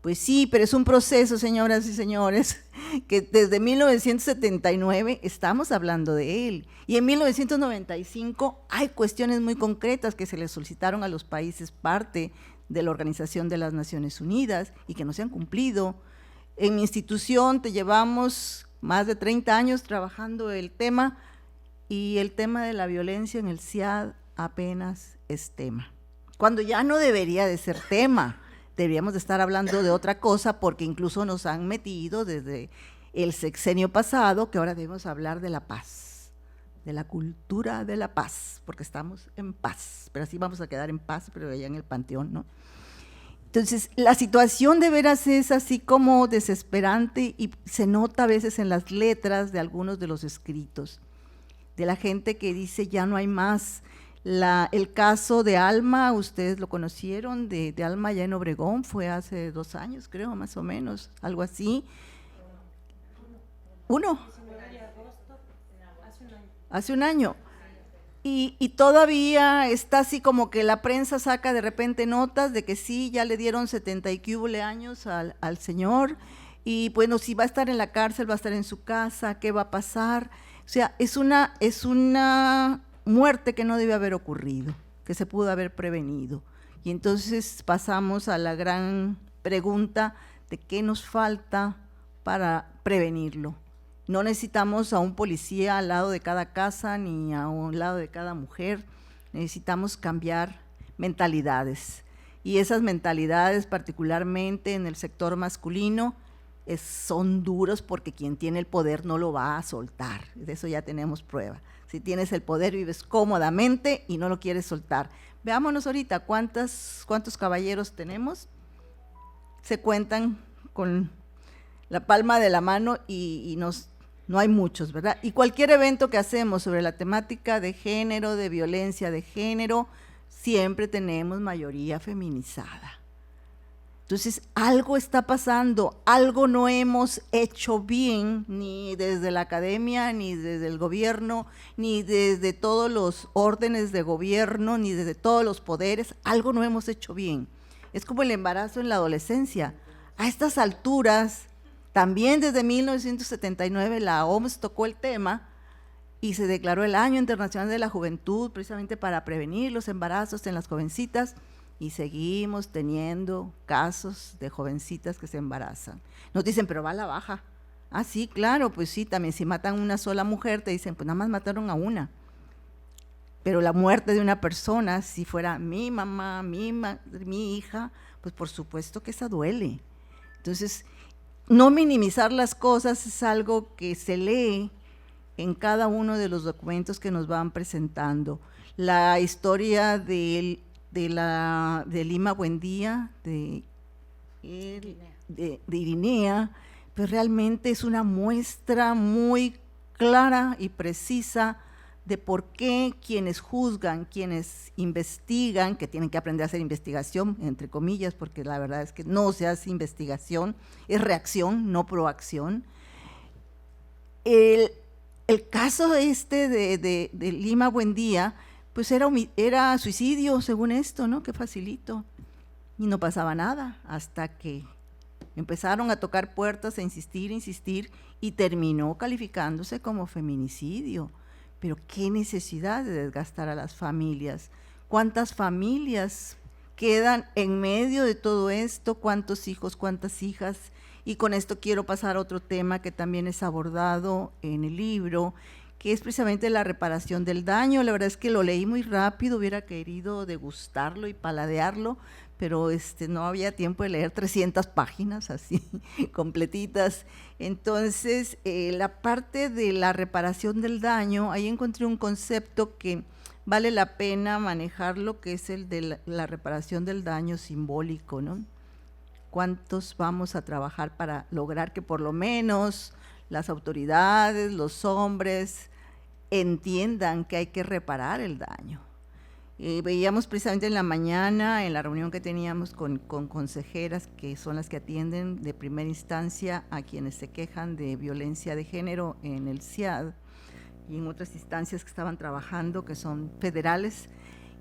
Pues sí, pero es un proceso, señoras y señores, que desde 1979 estamos hablando de él. Y en 1995 hay cuestiones muy concretas que se le solicitaron a los países parte de la Organización de las Naciones Unidas y que no se han cumplido. En mi institución te llevamos más de 30 años trabajando el tema, y el tema de la violencia en el CIAD apenas es tema. cuando ya no debería de ser tema. Deberíamos de estar hablando de otra cosa, porque incluso nos han metido desde el sexenio pasado que ahora debemos hablar de la paz, de la cultura de la paz, porque estamos en paz, pero así vamos a quedar en paz, pero allá en el panteón, ¿no? Entonces, la situación de veras es así como desesperante y se nota a veces en las letras de algunos de los escritos, de la gente que dice ya no hay más. El caso de Alma, ustedes lo conocieron, de Alma allá en Obregón, fue hace 2 años, creo, más o menos, algo así. Hace un año. Y todavía está así como que la prensa saca de repente notas de que sí, ya le dieron 70 y que hubo años al señor, y bueno, si va a estar en la cárcel, va a estar en su casa, ¿qué va a pasar? O sea, es una muerte que no debe haber ocurrido, que se pudo haber prevenido. Y entonces pasamos a la gran pregunta de qué nos falta para prevenirlo. No necesitamos a un policía al lado de cada casa ni a un lado de cada mujer, necesitamos cambiar mentalidades. Y esas mentalidades, particularmente en el sector masculino, son duros porque quien tiene el poder no lo va a soltar. De eso ya tenemos prueba. Si tienes el poder, vives cómodamente y no lo quieres soltar. Veámonos ahorita cuántos caballeros tenemos. Se cuentan con la palma de la mano y no hay muchos, ¿verdad? Y cualquier evento que hacemos sobre la temática de género, de violencia de género, siempre tenemos mayoría feminizada. Entonces, algo está pasando, algo no hemos hecho bien, ni desde la academia, ni desde el gobierno, ni desde todos los órdenes de gobierno, ni desde todos los poderes, algo no hemos hecho bien. Es como el embarazo en la adolescencia. A estas alturas, también desde 1979 la OMS tocó el tema y se declaró el Año Internacional de la Juventud precisamente para prevenir los embarazos en las jovencitas, y seguimos teniendo casos de jovencitas que se embarazan. Nos dicen, pero va a la baja. Ah, sí, claro, pues sí, también si matan una sola mujer, te dicen, pues nada más mataron a una. Pero la muerte de una persona, si fuera mi mamá, mi hija, pues por supuesto que esa duele. Entonces, no minimizar las cosas es algo que se lee en cada uno de los documentos que nos van presentando. La historia de Lima Buendía, de Irinea, pues realmente es una muestra muy clara y precisa de por qué quienes juzgan, quienes investigan, que tienen que aprender a hacer investigación, entre comillas, porque la verdad es que no se hace investigación, es reacción, no proacción. El caso de Lima Buendía, pues era suicidio, según esto, ¿no? Qué facilito. Y no pasaba nada hasta que empezaron a tocar puertas, a insistir, y terminó calificándose como feminicidio. Pero qué necesidad de desgastar a las familias. ¿Cuántas familias quedan en medio de todo esto? ¿Cuántos hijos, cuántas hijas? Y con esto quiero pasar a otro tema que también es abordado en el libro, que es precisamente la reparación del daño. La verdad es que lo leí muy rápido, hubiera querido degustarlo y paladearlo, pero no había tiempo de leer 300 páginas así, completitas. Entonces, la parte de la reparación del daño, ahí encontré un concepto que vale la pena manejarlo, que es el de la reparación del daño simbólico, ¿no? ¿Cuántos vamos a trabajar para lograr que por lo menos las autoridades, los hombres, entiendan que hay que reparar el daño? Veíamos precisamente en la mañana, en la reunión que teníamos con consejeras, que son las que atienden de primera instancia a quienes se quejan de violencia de género en el CIAD y en otras instancias que estaban trabajando, que son federales,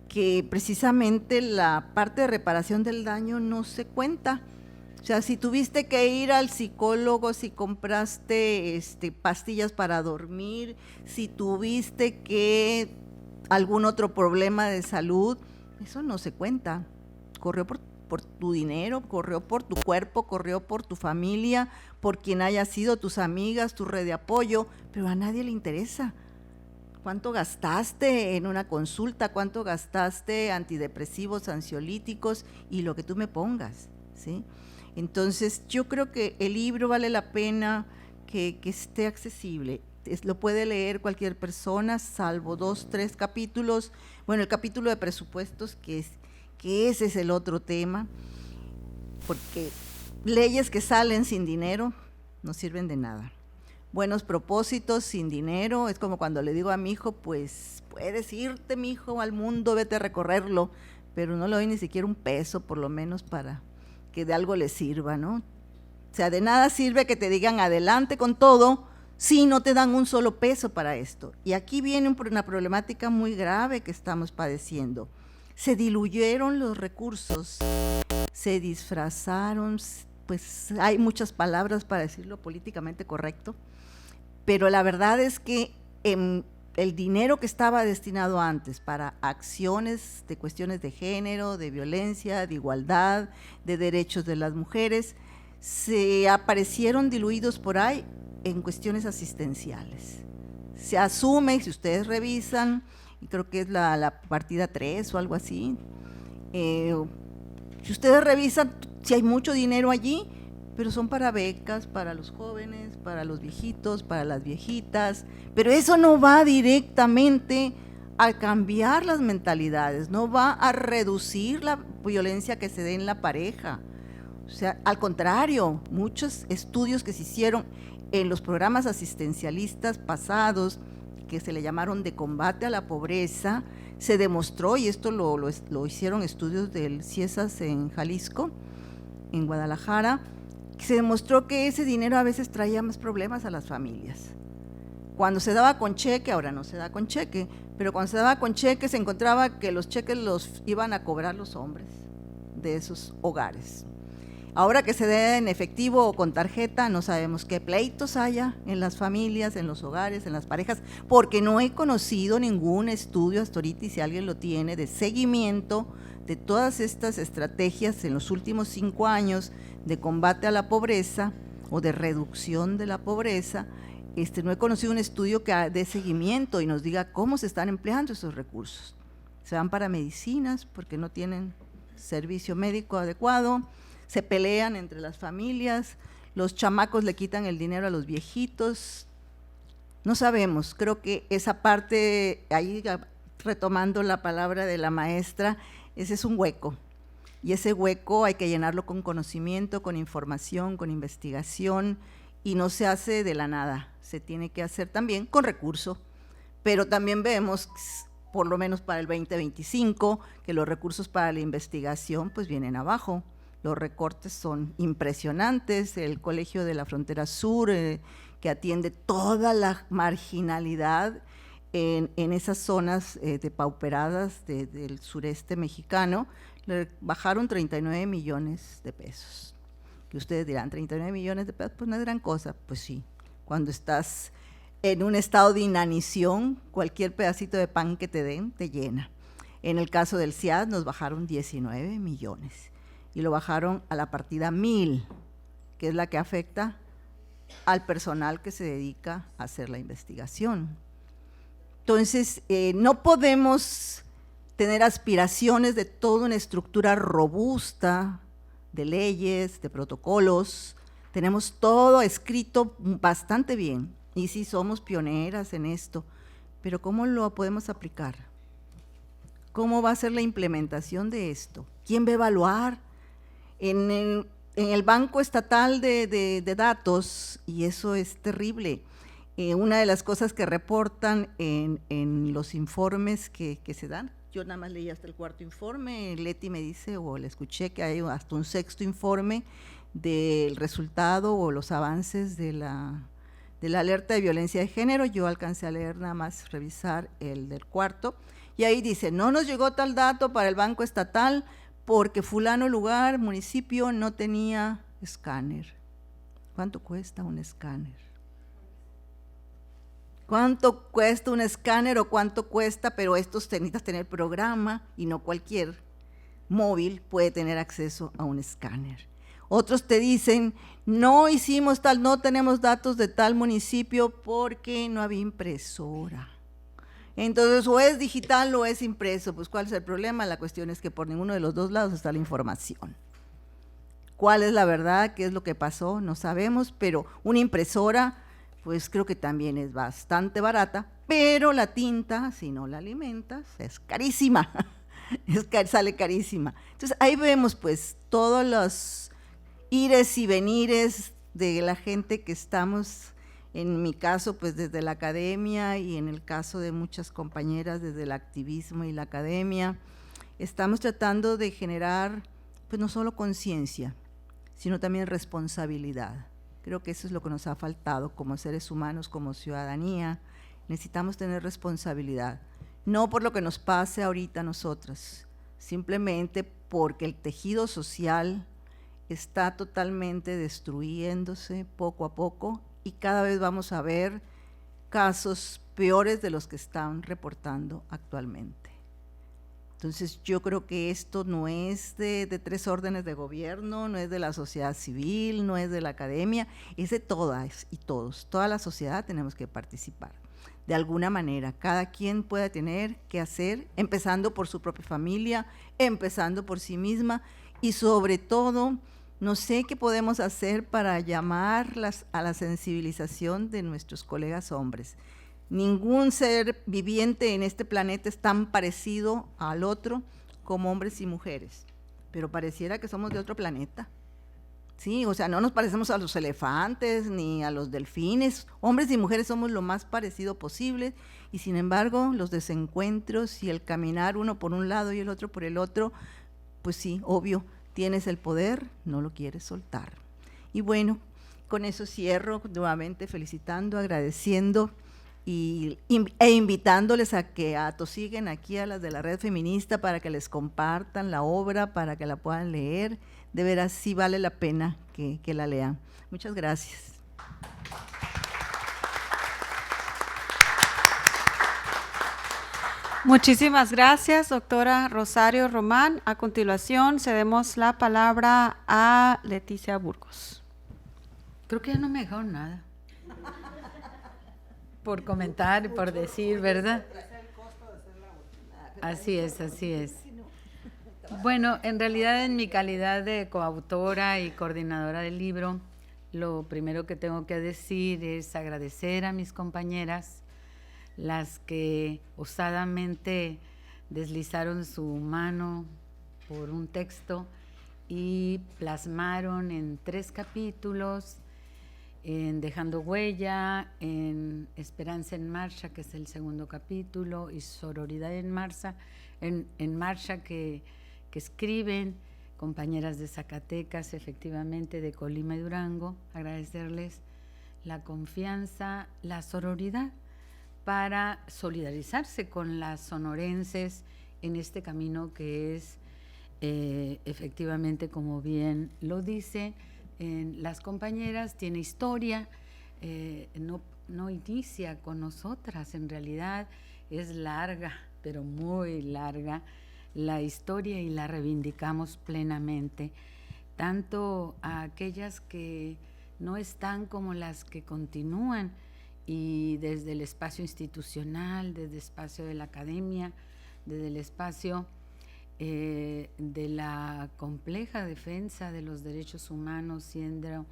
que precisamente la parte de reparación del daño no se cuenta. O sea, si tuviste que ir al psicólogo, si compraste pastillas para dormir, si tuviste que algún otro problema de salud, eso no se cuenta. Corrió por tu dinero, corrió por tu cuerpo, corrió por tu familia, por quien haya sido tus amigas, tu red de apoyo, pero a nadie le interesa. ¿Cuánto gastaste en una consulta? ¿Cuánto gastaste antidepresivos, ansiolíticos y lo que tú me pongas? ¿Sí? Entonces, yo creo que el libro vale la pena que esté accesible. Lo puede leer cualquier persona, salvo 2, 3 capítulos. Bueno, el capítulo de presupuestos, que ese es el otro tema, porque leyes que salen sin dinero no sirven de nada. Buenos propósitos sin dinero, es como cuando le digo a mi hijo, pues puedes irte, mi hijo, al mundo, vete a recorrerlo, pero no le doy ni siquiera un peso, por lo menos para que de algo le sirva, ¿no? O sea, de nada sirve que te digan adelante con todo si no te dan un solo peso para esto. Y aquí viene una problemática muy grave que estamos padeciendo. Se diluyeron los recursos, se disfrazaron, pues hay muchas palabras para decirlo políticamente correcto, pero la verdad es que el dinero que estaba destinado antes para acciones de cuestiones de género, de violencia, de igualdad, de derechos de las mujeres, se aparecieron diluidos por ahí en cuestiones asistenciales. Se asume, si ustedes revisan, y creo que es la partida 3 o algo así, si ustedes revisan, si hay mucho dinero allí, pero son para becas, para los jóvenes, para los viejitos, para las viejitas, pero eso no va directamente a cambiar las mentalidades, no va a reducir la violencia que se dé en la pareja. O sea, al contrario, muchos estudios que se hicieron en los programas asistencialistas pasados, que se le llamaron de combate a la pobreza, se demostró, y esto lo hicieron estudios del CIESAS en Jalisco, en Guadalajara, se demostró que ese dinero a veces traía más problemas a las familias. Cuando se daba con cheque, ahora no se da con cheque, pero cuando se daba con cheque se encontraba que los cheques los iban a cobrar los hombres de esos hogares. Ahora que se dé en efectivo o con tarjeta, no sabemos qué pleitos haya en las familias, en los hogares, en las parejas, porque no he conocido ningún estudio hasta ahorita, y si alguien lo tiene, de seguimiento de todas estas estrategias en los últimos 5 años de combate a la pobreza o de reducción de la pobreza. No he conocido un estudio que dé seguimiento y nos diga cómo se están empleando esos recursos. Se van para medicinas porque no tienen servicio médico adecuado, se pelean entre las familias, los chamacos le quitan el dinero a los viejitos. No sabemos, creo que esa parte, ahí retomando la palabra de la maestra, ese es un hueco, y ese hueco hay que llenarlo con conocimiento, con información, con investigación, y no se hace de la nada, se tiene que hacer también con recursos, pero también vemos, por lo menos para el 2025, que los recursos para la investigación pues vienen abajo. Los recortes son impresionantes. El Colegio de la Frontera Sur, que atiende toda la marginalidad en esas zonas depauperadas del sureste mexicano, le bajaron 39 millones de pesos. Que ustedes dirán, 39 millones de pesos, pues no es gran cosa. Pues sí, cuando estás en un estado de inanición, cualquier pedacito de pan que te den te llena. En el caso del CIAD nos bajaron 19 millones y lo bajaron a la partida 1000, que es la que afecta al personal que se dedica a hacer la investigación. Entonces, no podemos tener aspiraciones de toda una estructura robusta de leyes, de protocolos. Tenemos todo escrito bastante bien, y sí somos pioneras en esto, pero ¿cómo lo podemos aplicar? ¿Cómo va a ser la implementación de esto? ¿Quién va a evaluar? En el Banco Estatal de Datos, y eso es terrible, una de las cosas que reportan en los informes que se dan, yo nada más leí hasta el 4º informe, Leti me dice, o le escuché que hay hasta un 6º informe del resultado o los avances de la alerta de violencia de género. Yo alcancé a leer nada más, revisar el del 4º, y ahí dice, no nos llegó tal dato para el Banco Estatal porque fulano lugar, municipio, no tenía escáner. ¿Cuánto cuesta un escáner? ¿Cuánto cuesta un escáner o cuánto cuesta? Pero estos necesitas tener programa y no cualquier móvil puede tener acceso a un escáner. Otros te dicen, no hicimos tal, no tenemos datos de tal municipio porque no había impresora. Entonces, o es digital o es impreso. Pues, ¿cuál es el problema? La cuestión es que por ninguno de los dos lados está la información. ¿Cuál es la verdad? ¿Qué es lo que pasó? No sabemos, pero una impresora, pues creo que también es bastante barata, pero la tinta, si no la alimentas, es carísima, sale carísima. Entonces, ahí vemos pues todos los ires y venires de la gente que estamos, en mi caso, pues desde la academia, y en el caso de muchas compañeras desde el activismo y la academia, estamos tratando de generar, pues no solo conciencia, sino también responsabilidad. Creo que eso es lo que nos ha faltado como seres humanos, como ciudadanía. Necesitamos tener responsabilidad, no por lo que nos pase ahorita a nosotras, simplemente porque el tejido social está totalmente destruyéndose poco a poco, y cada vez vamos a ver casos peores de los que están reportando actualmente. Entonces, yo creo que esto no es de 3 órdenes de gobierno, no es de la sociedad civil, no es de la academia, es de todas y todos. Toda la sociedad tenemos que participar. De alguna manera, cada quien puede tener que hacer, empezando por su propia familia, empezando por sí misma, y sobre todo, no sé qué podemos hacer para llamar a la sensibilización de nuestros colegas hombres. Ningún ser viviente en este planeta es tan parecido al otro como hombres y mujeres, pero pareciera que somos de otro planeta. Sí, o sea, no nos parecemos a los elefantes ni a los delfines. Hombres y mujeres somos lo más parecido posible, y sin embargo los desencuentros y el caminar uno por un lado y el otro por el otro, pues sí, obvio, tienes el poder, no lo quieres soltar. Y bueno, con eso cierro nuevamente felicitando, agradeciendo e invitándoles a que atosiguen aquí a las de la Red Feminista para que les compartan la obra, para que la puedan leer. De veras sí vale la pena que la lean. Muchas gracias. Muchísimas gracias, doctora Rosario Román. A continuación, cedemos la palabra a Leticia Burgos. Creo que ya no me dejaron nada. Por comentar y por decir, ¿verdad? Así es, así es. Bueno, en realidad en mi calidad de coautora y coordinadora del libro, lo primero que tengo que decir es agradecer a mis compañeras, las que osadamente deslizaron su mano por un texto y plasmaron en 3 capítulos, en Dejando Huella, en Esperanza en Marcha, que es el 2º capítulo, y Sororidad en Marcha, que escriben compañeras de Zacatecas, efectivamente de Colima y Durango. Agradecerles la confianza, la sororidad, para solidarizarse con las sonorenses en este camino que es, efectivamente, como bien lo dice las compañeras, tiene historia, no inicia con nosotras, en realidad es larga, pero muy larga la historia, y la reivindicamos plenamente, tanto a aquellas que no están como las que continúan, y desde el espacio institucional, desde el espacio de la academia, desde el espacio de la compleja defensa de los derechos humanos, siendo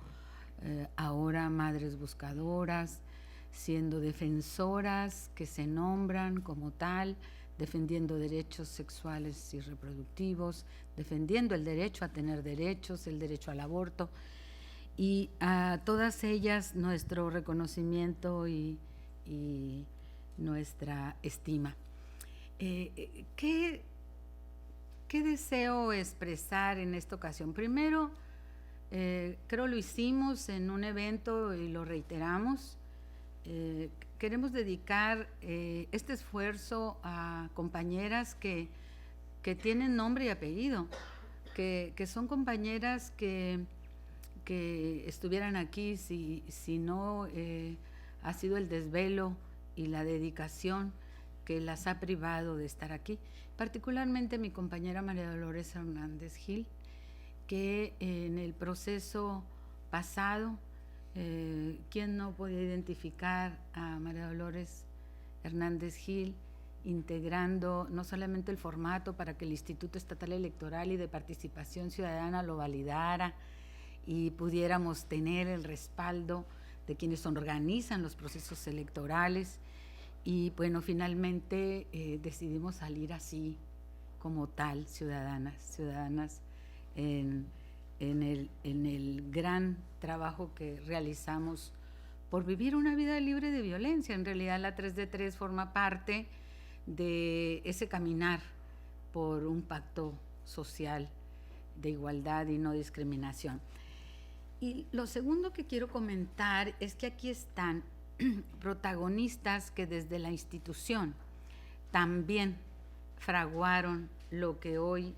ahora madres buscadoras, siendo defensoras que se nombran como tal, defendiendo derechos sexuales y reproductivos, defendiendo el derecho a tener derechos, el derecho al aborto, y a todas ellas nuestro reconocimiento y nuestra estima. ¿Qué deseo expresar en esta ocasión? Primero, creo lo hicimos en un evento y lo reiteramos. Queremos dedicar este esfuerzo a compañeras que tienen nombre y apellido, que son compañeras que estuvieran aquí si no ha sido el desvelo y la dedicación que las ha privado de estar aquí. Particularmente mi compañera María Dolores Hernández Gil, que en el proceso pasado, ¿quién no podía identificar a María Dolores Hernández Gil integrando no solamente el formato para que el Instituto Estatal Electoral y de Participación Ciudadana lo validara y pudiéramos tener el respaldo de quienes organizan los procesos electorales. Y bueno, finalmente decidimos salir así, como tal, ciudadanas en el gran trabajo que realizamos por vivir una vida libre de violencia. En realidad la 3 de 3 forma parte de ese caminar por un pacto social de igualdad y no discriminación. Y lo segundo que quiero comentar es que aquí están protagonistas que desde la institución también fraguaron lo que hoy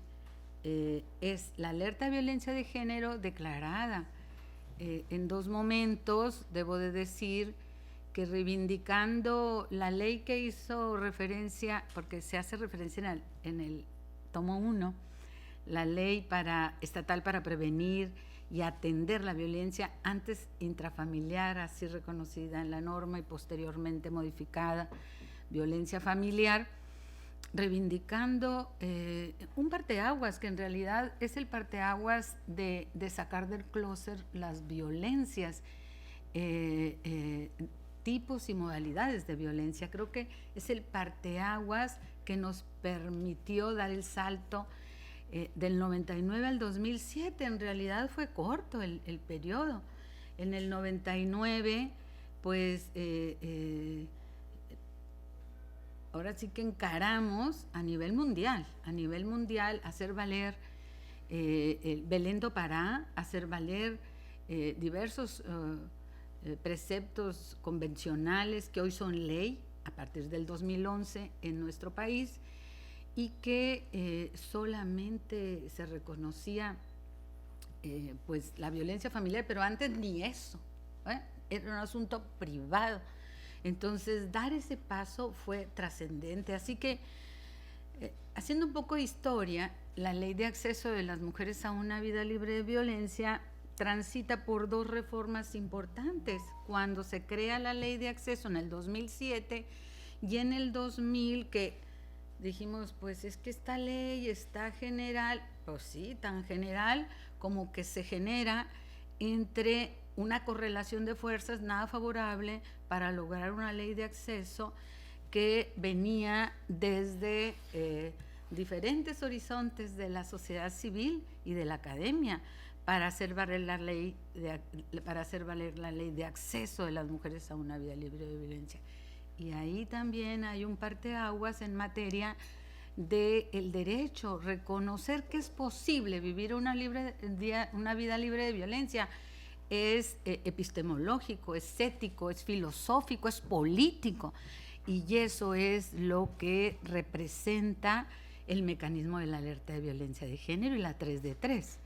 es la alerta de violencia de género declarada en 2 momentos, debo de decir, que reivindicando la ley que hizo referencia, porque se hace referencia en el tomo 1, la ley estatal para prevenir y atender la violencia antes intrafamiliar, así reconocida en la norma y posteriormente modificada, violencia familiar, reivindicando un parteaguas que en realidad es el parteaguas de sacar del clóset las violencias, tipos y modalidades de violencia. Creo que es el parteaguas que nos permitió dar el salto del 99 al 2007. En realidad fue corto el periodo. En el 99, pues ahora sí que encaramos a nivel mundial hacer valer el Belén do Pará, hacer valer diversos preceptos convencionales que hoy son ley a partir del 2011 en nuestro país, y que solamente se reconocía pues la violencia familiar, pero antes ni eso, era un asunto privado. Entonces dar ese paso fue trascendente. Así que haciendo un poco de historia, la ley de acceso de las mujeres a una vida libre de violencia transita por 2 reformas importantes. Cuando se crea la ley de acceso en el 2007 y en el 2000, que dijimos, pues es que esta ley está general, pues sí, tan general como que se genera entre una correlación de fuerzas nada favorable para lograr una ley de acceso que venía desde diferentes horizontes de la sociedad civil y de la academia para hacer valer la ley de acceso de las mujeres a una vida libre de violencia. Y ahí también hay un parteaguas en materia del derecho, reconocer que es posible vivir una vida libre de violencia. Es epistemológico, es ético, es filosófico, es político, y eso es lo que representa el mecanismo de la alerta de violencia de género y la 3 de 3.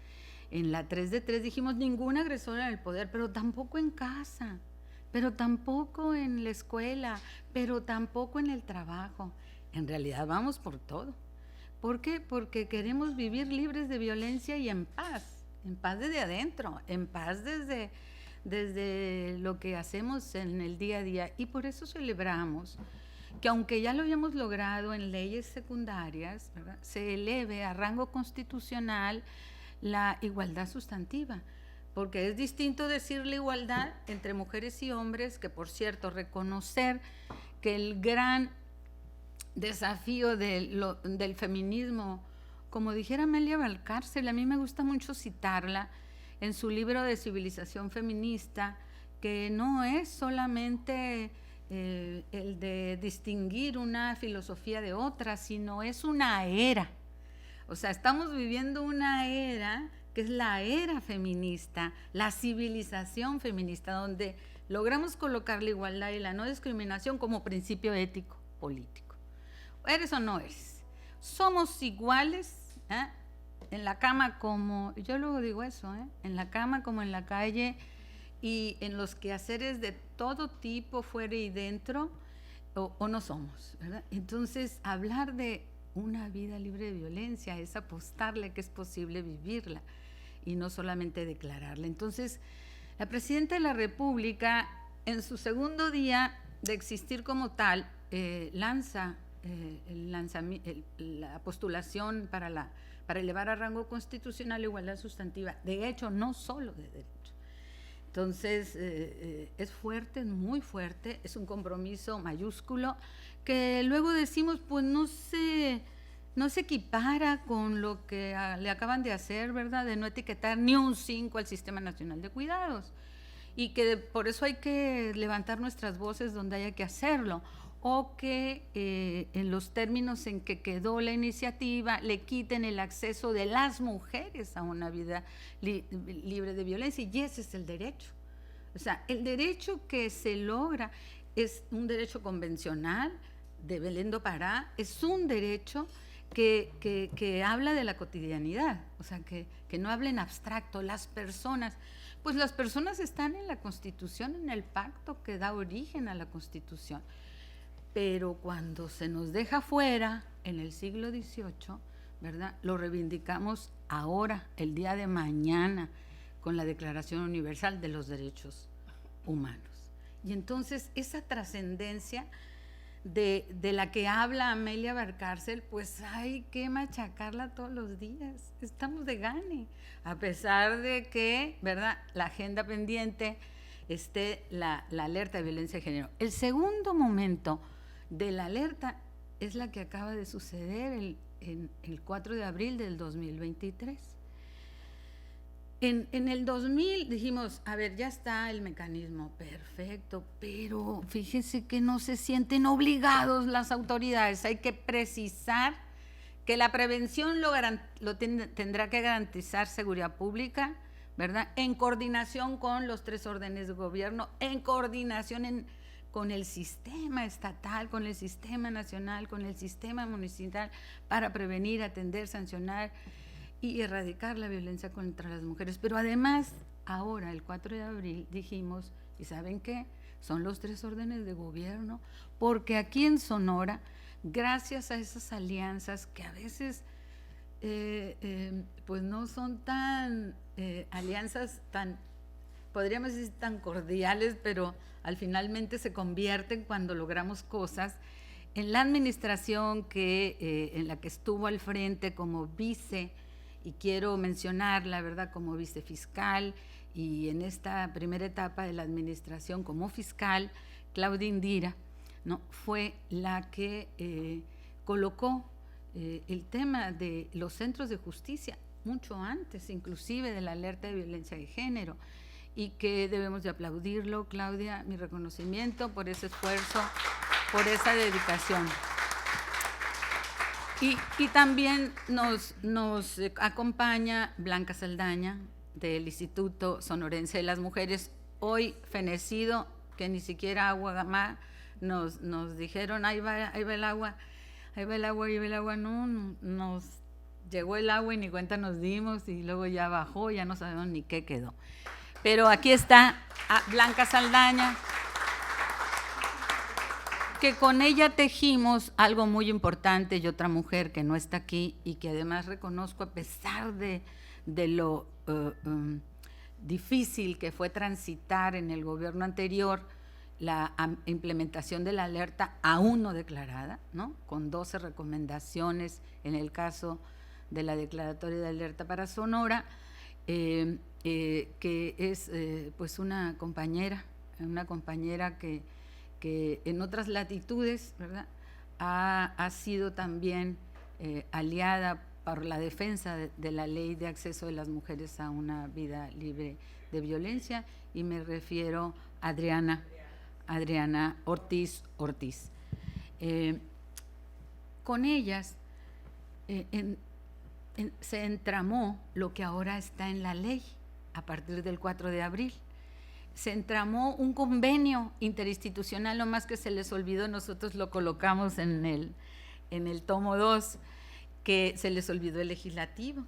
En la 3 de 3 dijimos ningún agresor en el poder, pero tampoco en casa, pero tampoco en la escuela, pero tampoco en el trabajo. En realidad vamos por todo. ¿Por qué? Porque queremos vivir libres de violencia y en paz desde adentro, en paz desde lo que hacemos en el día a día. Y por eso celebramos que, aunque ya lo habíamos logrado en leyes secundarias, ¿verdad?, se eleve a rango constitucional la igualdad sustantiva, porque es distinto decir la igualdad entre mujeres y hombres, que por reconocer que el gran desafío del feminismo, como dijera Amelia Valcárcel, a mí me gusta mucho citarla en su libro de Civilización Feminista, que no es solamente el de distinguir una filosofía de otra, sino es una era. O sea, estamos viviendo una era que es la era feminista, la civilización feminista, donde logramos colocar la igualdad y la no discriminación como principio ético político. ¿Eres o no eres? Somos iguales, en la cama como, yo luego digo eso, en la cama como en la calle, y en los quehaceres de todo tipo, fuera y dentro, o no somos, ¿verdad? Entonces, hablar de una vida libre de violencia es apostarle que es posible vivirla y no solamente declararla. Entonces, la Presidenta de la República, en su segundo día de existir como tal, lanza la postulación para elevar a rango constitucional la igualdad sustantiva, de hecho, no solo de derecho. Entonces, es fuerte, es muy fuerte, es un compromiso mayúsculo que luego decimos, pues no se equipara con lo que le acaban de hacer, ¿verdad? De no etiquetar ni un 5 al Sistema Nacional de Cuidados. Y que por eso hay que levantar nuestras voces donde haya que hacerlo. O que en los términos en que quedó la iniciativa le quiten el acceso de las mujeres a una vida libre de violencia, y ese es el derecho. O sea, el derecho que se logra es un derecho convencional de Belén do Pará, es un derecho que habla de la cotidianidad, o sea, que no habla en abstracto. Las personas están en la Constitución, en el pacto que da origen a la Constitución. Pero cuando se nos deja fuera en el siglo XVIII, ¿verdad? Lo reivindicamos ahora, el día de mañana, con la Declaración Universal de los Derechos Humanos. Y entonces esa trascendencia de la que habla Amelia Valcárcel, pues hay que machacarla todos los días. Estamos de gane, a pesar de que, ¿verdad?, la agenda pendiente esté la alerta de violencia de género. El segundo momento de la alerta es la que acaba de suceder el 4 de abril del 2023. En el 2000 dijimos, a ver, ya está el mecanismo, perfecto, pero fíjense que no se sienten obligados las autoridades. Hay que precisar que la prevención tendrá que garantizar seguridad pública, ¿verdad? En coordinación con los 3 órdenes de gobierno, en coordinación con el sistema estatal, con el sistema nacional, con el sistema municipal, para prevenir, atender, sancionar y erradicar la violencia contra las mujeres. Pero además, ahora, el 4 de abril, dijimos, ¿y saben qué? Son los 3 órdenes de gobierno, porque aquí en Sonora, gracias a esas alianzas que a veces pues no son tan alianzas tan, podríamos decir, tan cordiales, pero al finalmente se convierten cuando logramos cosas. En la administración en la que estuvo al frente como vice, y quiero mencionar la verdad como vicefiscal, y en esta primera etapa de la administración como fiscal, Claudia Indira, ¿no?, fue la que colocó el tema de los centros de justicia mucho antes, inclusive de la alerta de violencia de género, y que debemos de aplaudirlo. Claudia, mi reconocimiento por ese esfuerzo, por esa dedicación. Y también nos acompaña Blanca Saldaña, del Instituto Sonorense de las Mujeres, hoy fenecido, que ni siquiera agua más nos dijeron, ahí va el agua, no, nos llegó el agua y ni cuenta nos dimos, y luego ya bajó, ya no sabemos ni qué quedó. Pero aquí está Blanca Saldaña, que con ella tejimos algo muy importante, y otra mujer que no está aquí y que además reconozco, a pesar de lo difícil que fue transitar en el gobierno anterior la implementación de la alerta aún no declarada, ¿no?, con 12 recomendaciones en el caso de la declaratoria de alerta para Sonora, que es pues una compañera que en otras latitudes, ¿verdad?, ha sido también aliada por la defensa de la ley de acceso de las mujeres a una vida libre de violencia, y me refiero a Adriana Ortiz. Con ellas se entramó lo que ahora está en la ley a partir del 4 de abril. Se entramó un convenio interinstitucional, no más que se les olvidó, nosotros lo colocamos en el tomo 2, que se les olvidó el legislativo.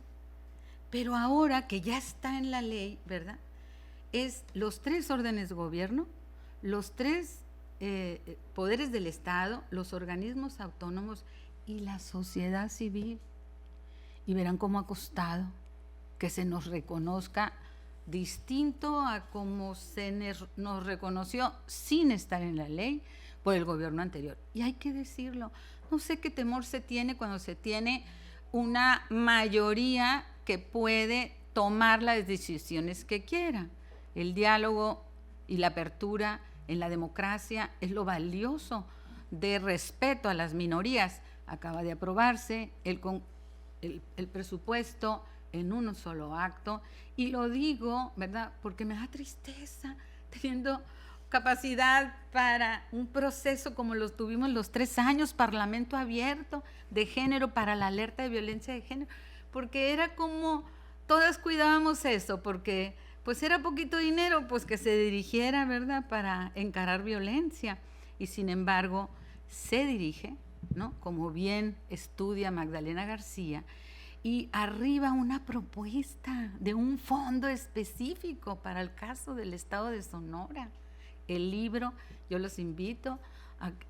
Pero ahora que ya está en la ley, ¿verdad?, es los 3 órdenes de gobierno, los 3 poderes del Estado, los organismos autónomos y la sociedad civil. Y verán cómo ha costado que se nos reconozca distinto a como se nos reconoció sin estar en la ley, por el gobierno anterior. Y hay que decirlo, no sé qué temor se tiene cuando se tiene una mayoría que puede tomar las decisiones que quiera. El diálogo y la apertura en la democracia es lo valioso de respeto a las minorías. Acaba de aprobarse el presupuesto en un solo acto, y lo digo, ¿verdad?, porque me da tristeza teniendo capacidad para un proceso como lo tuvimos los 3 años, Parlamento abierto de género para la alerta de violencia de género, porque era como todas cuidábamos eso, porque pues era poquito dinero, pues que se dirigiera, ¿verdad?, para encarar violencia, y sin embargo se dirige, ¿no?, como bien estudia Magdalena García, y arriba una propuesta de un fondo específico para el caso del estado de Sonora. El libro, yo los invito,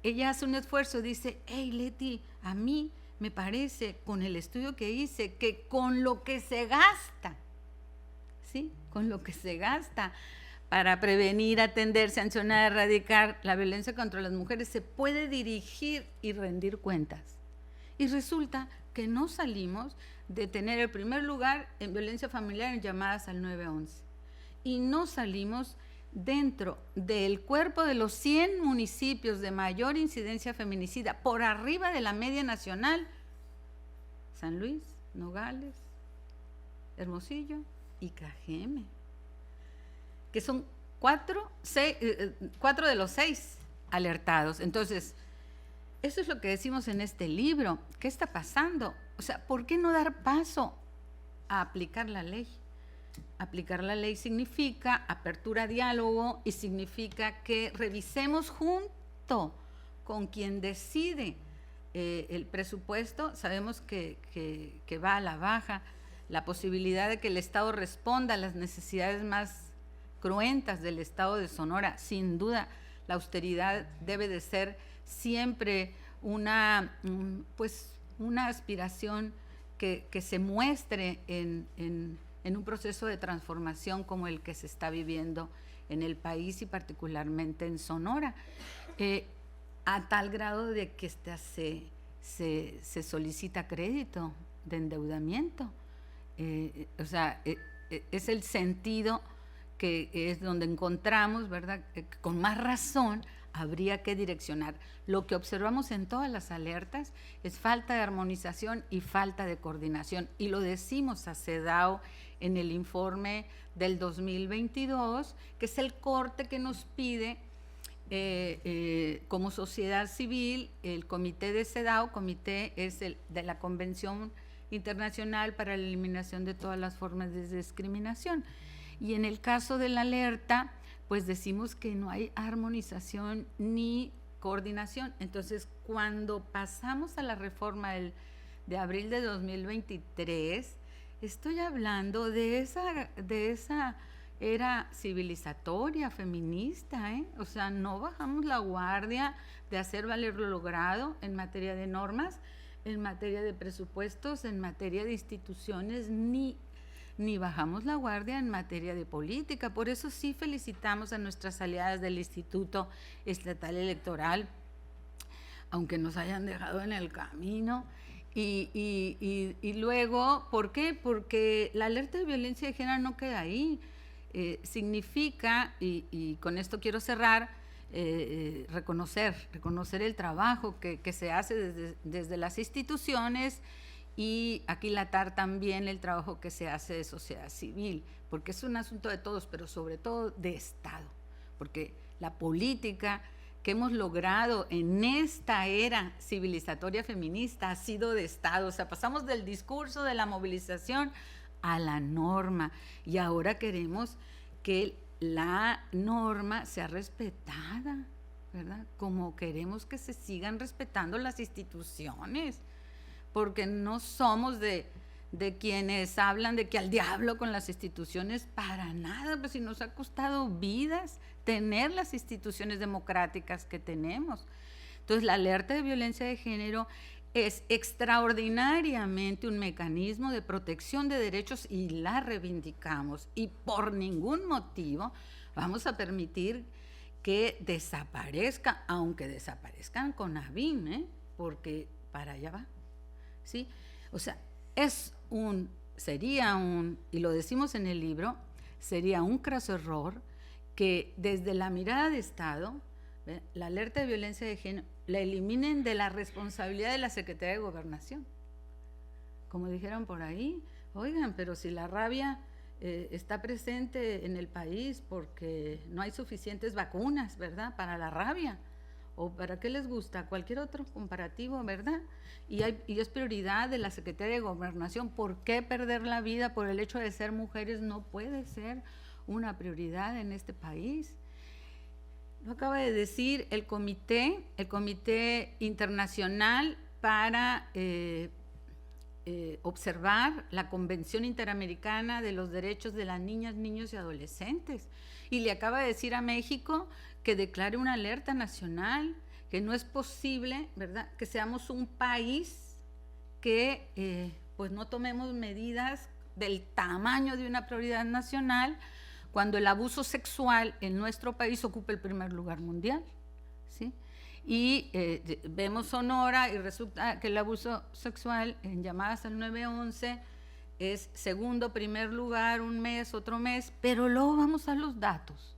ella hace un esfuerzo, dice, hey Leti, a mí me parece, con el estudio que hice, que con lo que se gasta, ¿sí?, con lo que se gasta para prevenir, atender, sancionar, erradicar la violencia contra las mujeres, se puede dirigir y rendir cuentas. Y resulta que no salimos de tener el primer lugar en violencia familiar en llamadas al 911. Y no salimos dentro del cuerpo de los 100 municipios de mayor incidencia feminicida, por arriba de la media nacional, San Luis, Nogales, Hermosillo y Cajeme, que son 4 de los 6 alertados. Entonces, eso es lo que decimos en este libro. ¿Qué está pasando? O sea, ¿por qué no dar paso a aplicar la ley? Aplicar la ley significa apertura a diálogo y significa que revisemos junto con quien decide el presupuesto. Sabemos que va a la baja, la posibilidad de que el Estado responda a las necesidades más cruentas del Estado de Sonora. Sin duda, la austeridad debe de ser siempre una aspiración que se muestre en un proceso de transformación como el que se está viviendo en el país y particularmente en Sonora, a tal grado de que se solicita crédito de endeudamiento. O sea, es el sentido que es donde encontramos, ¿verdad?, con más razón habría que direccionar. Lo que observamos en todas las alertas es falta de armonización y falta de coordinación, y lo decimos a CEDAW en el informe del 2022, que es el corte que nos pide como sociedad civil, el comité de CEDAW. Comité es el de la Convención Internacional para la Eliminación de todas las formas de discriminación. Y en el caso de la alerta, pues decimos que no hay armonización ni coordinación. Entonces, cuando pasamos a la reforma de abril de 2023, estoy hablando de esa era civilizatoria, feminista, ¿eh? O sea, no bajamos la guardia de hacer valer lo logrado en materia de normas, en materia de presupuestos, en materia de instituciones, ni bajamos la guardia en materia de política. Por eso sí felicitamos a nuestras aliadas del Instituto Estatal Electoral, aunque nos hayan dejado en el camino. Y luego, ¿por qué? Porque la alerta de violencia de género no queda ahí. Significa, y con esto quiero cerrar, reconocer el trabajo que se hace desde las instituciones, y aquilatar también el trabajo que se hace de sociedad civil, porque es un asunto de todos, pero sobre todo de Estado, porque la política que hemos logrado en esta era civilizatoria feminista ha sido de Estado. O sea, pasamos del discurso de la movilización a la norma, y ahora queremos que la norma sea respetada, ¿verdad? Como queremos que se sigan respetando las instituciones, porque no somos de quienes hablan de que al diablo con las instituciones, para nada. Pues si nos ha costado vidas tener las instituciones democráticas que tenemos. Entonces, la alerta de violencia de género es extraordinariamente un mecanismo de protección de derechos, y la reivindicamos, y por ningún motivo vamos a permitir que desaparezca, aunque desaparezcan con ABIN, porque para allá va, ¿sí? O sea, sería un, y lo decimos en el libro, sería un craso error que desde la mirada de Estado, la alerta de violencia de género, la eliminen de la responsabilidad de la Secretaría de Gobernación. Como dijeron por ahí, oigan, pero si la rabia está presente en el país porque no hay suficientes vacunas, ¿verdad?, para la rabia, o para qué les gusta, cualquier otro comparativo, ¿verdad? Y es prioridad de la Secretaría de Gobernación. ¿Por qué perder la vida por el hecho de ser mujeres? No puede ser una prioridad en este país. Lo acaba de decir el Comité Internacional para observar la Convención Interamericana de los Derechos de las Niñas, Niños y Adolescentes. Y le acaba de decir a México que declare una alerta nacional, que no es posible, ¿verdad?, que seamos un país que pues no tomemos medidas del tamaño de una prioridad nacional cuando el abuso sexual en nuestro país ocupa el primer lugar mundial, ¿sí? Y vemos Sonora y resulta que el abuso sexual en llamadas al 911 es segundo, primer lugar, un mes, otro mes, pero luego vamos a los datos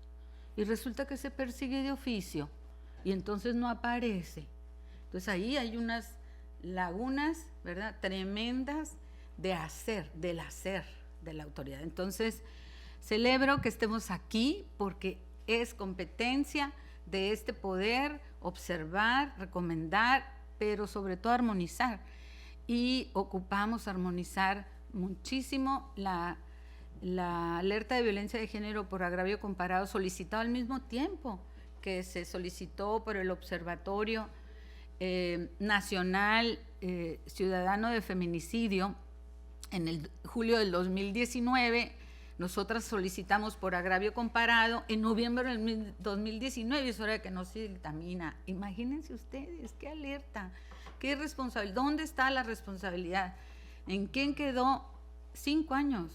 y resulta que se persigue de oficio y entonces no aparece. Entonces ahí hay unas lagunas, ¿verdad?, tremendas del hacer de la autoridad. Entonces celebro que estemos aquí porque es competencia de este poder observar, recomendar, pero sobre todo armonizar. Y ocupamos armonizar muchísimo la alerta de violencia de género por agravio comparado, solicitado al mismo tiempo que se solicitó por el Observatorio Nacional Ciudadano de Feminicidio en el julio del 2019. Nosotras solicitamos por agravio comparado en noviembre del 2019, es hora de que no se dictamina. Imagínense ustedes, qué alerta, qué responsabilidad, ¿dónde está la responsabilidad? ¿En quién quedó? 5 años,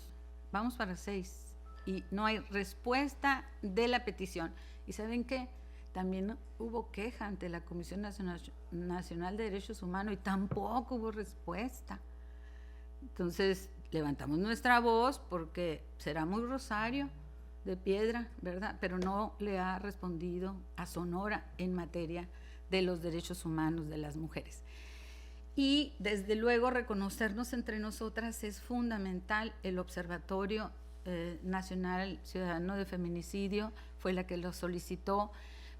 vamos para 6, y no hay respuesta de la petición. ¿Y saben qué? También hubo queja ante la Comisión Nacional de Derechos Humanos y tampoco hubo respuesta. Entonces, levantamos nuestra voz porque será muy Rosario de Piedra, ¿verdad?, pero no le ha respondido a Sonora en materia de los derechos humanos de las mujeres. Y desde luego reconocernos entre nosotras es fundamental. El Observatorio Nacional Ciudadano de Feminicidio fue la que lo solicitó.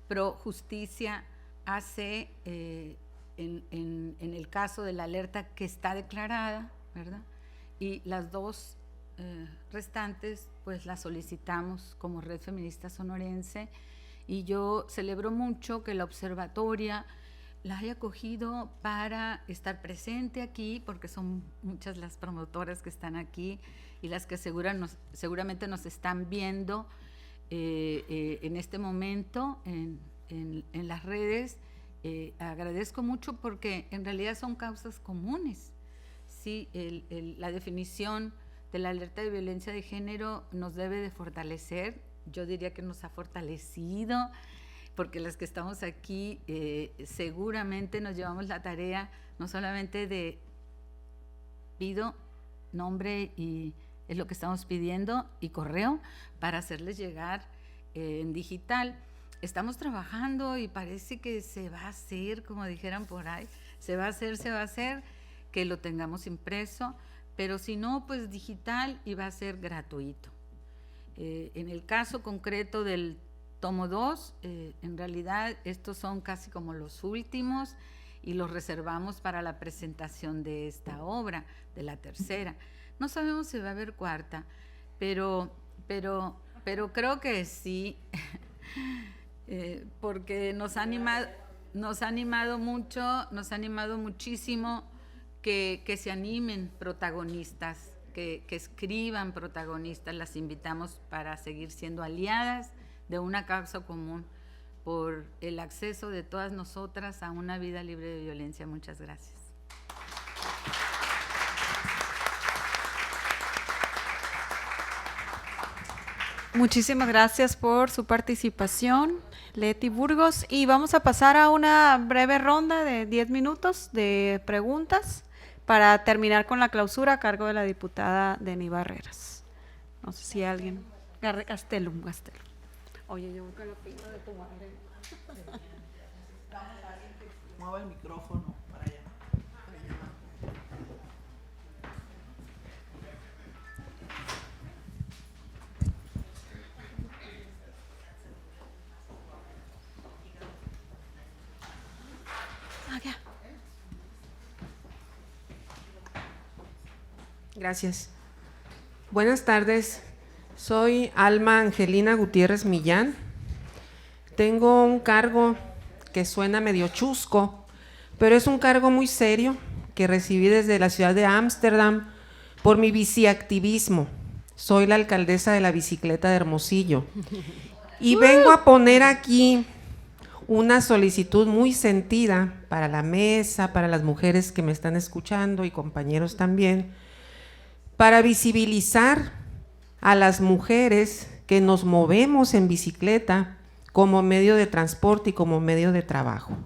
Pro Justicia hace en el caso de la alerta que está declarada, ¿verdad?, y las 2 restantes pues las solicitamos como Red Feminista Sonorense, y yo celebro mucho que la observatoria la haya cogido para estar presente aquí, porque son muchas las promotoras que están aquí y las que seguramente nos están viendo en este momento en las redes. Agradezco mucho porque en realidad son causas comunes. Sí, la definición de la alerta de violencia de género nos debe de fortalecer. Yo diría que nos ha fortalecido, porque las que estamos aquí seguramente nos llevamos la tarea no solamente de pido nombre y es lo que estamos pidiendo y correo para hacerles llegar en digital. Estamos trabajando y parece que se va a hacer, como dijeran por ahí, se va a hacer, que lo tengamos impreso, pero si no, pues digital, y va a ser gratuito. En el caso concreto del tomo 2, en realidad estos son casi como los últimos y los reservamos para la presentación de esta obra, de la tercera. No sabemos si va a haber cuarta, pero creo que sí, porque nos ha animado muchísimo que se animen protagonistas, que escriban protagonistas. Las invitamos para seguir siendo aliadas de una causa común por el acceso de todas nosotras a una vida libre de violencia. Muchas gracias. Muchísimas gracias por su participación. Leti Burgos, y vamos a pasar a una breve ronda de 10 minutos de preguntas para terminar con la clausura a cargo de la diputada Denny Barreras. No sé si alguien… Gastelum. Oye, yo con la pinta de tu madre. Mueva el micrófono para allá. Gracias. Buenas tardes. Soy Alma Angelina Gutiérrez Millán. Tengo un cargo que suena medio chusco, pero es un cargo muy serio que recibí desde la ciudad de Ámsterdam por mi biciactivismo. Soy la alcaldesa de la bicicleta de Hermosillo. Y vengo a poner aquí una solicitud muy sentida para la mesa, para las mujeres que me están escuchando y compañeros también, para visibilizar a las mujeres que nos movemos en bicicleta como medio de transporte y como medio de trabajo.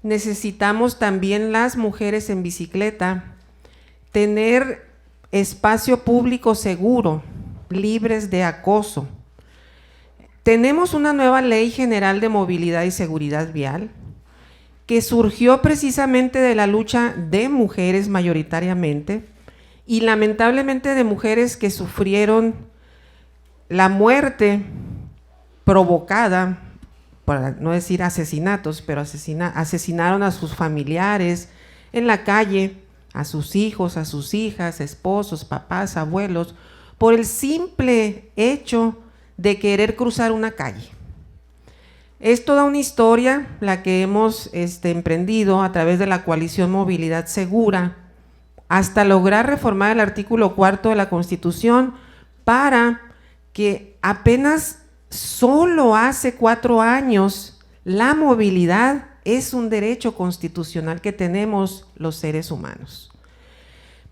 Necesitamos también las mujeres en bicicleta tener espacio público seguro, libres de acoso. Tenemos una nueva Ley General de Movilidad y Seguridad Vial que surgió precisamente de la lucha de mujeres mayoritariamente y lamentablemente de mujeres que sufrieron la muerte provocada, para no decir asesinatos, pero asesinaron a sus familiares en la calle, a sus hijos, a sus hijas, esposos, papás, abuelos, por el simple hecho de querer cruzar una calle. Es toda una historia la que hemos emprendido a través de la coalición Movilidad Segura, hasta lograr reformar el artículo 4 de la Constitución para que apenas solo hace 4 años la movilidad es un derecho constitucional que tenemos los seres humanos.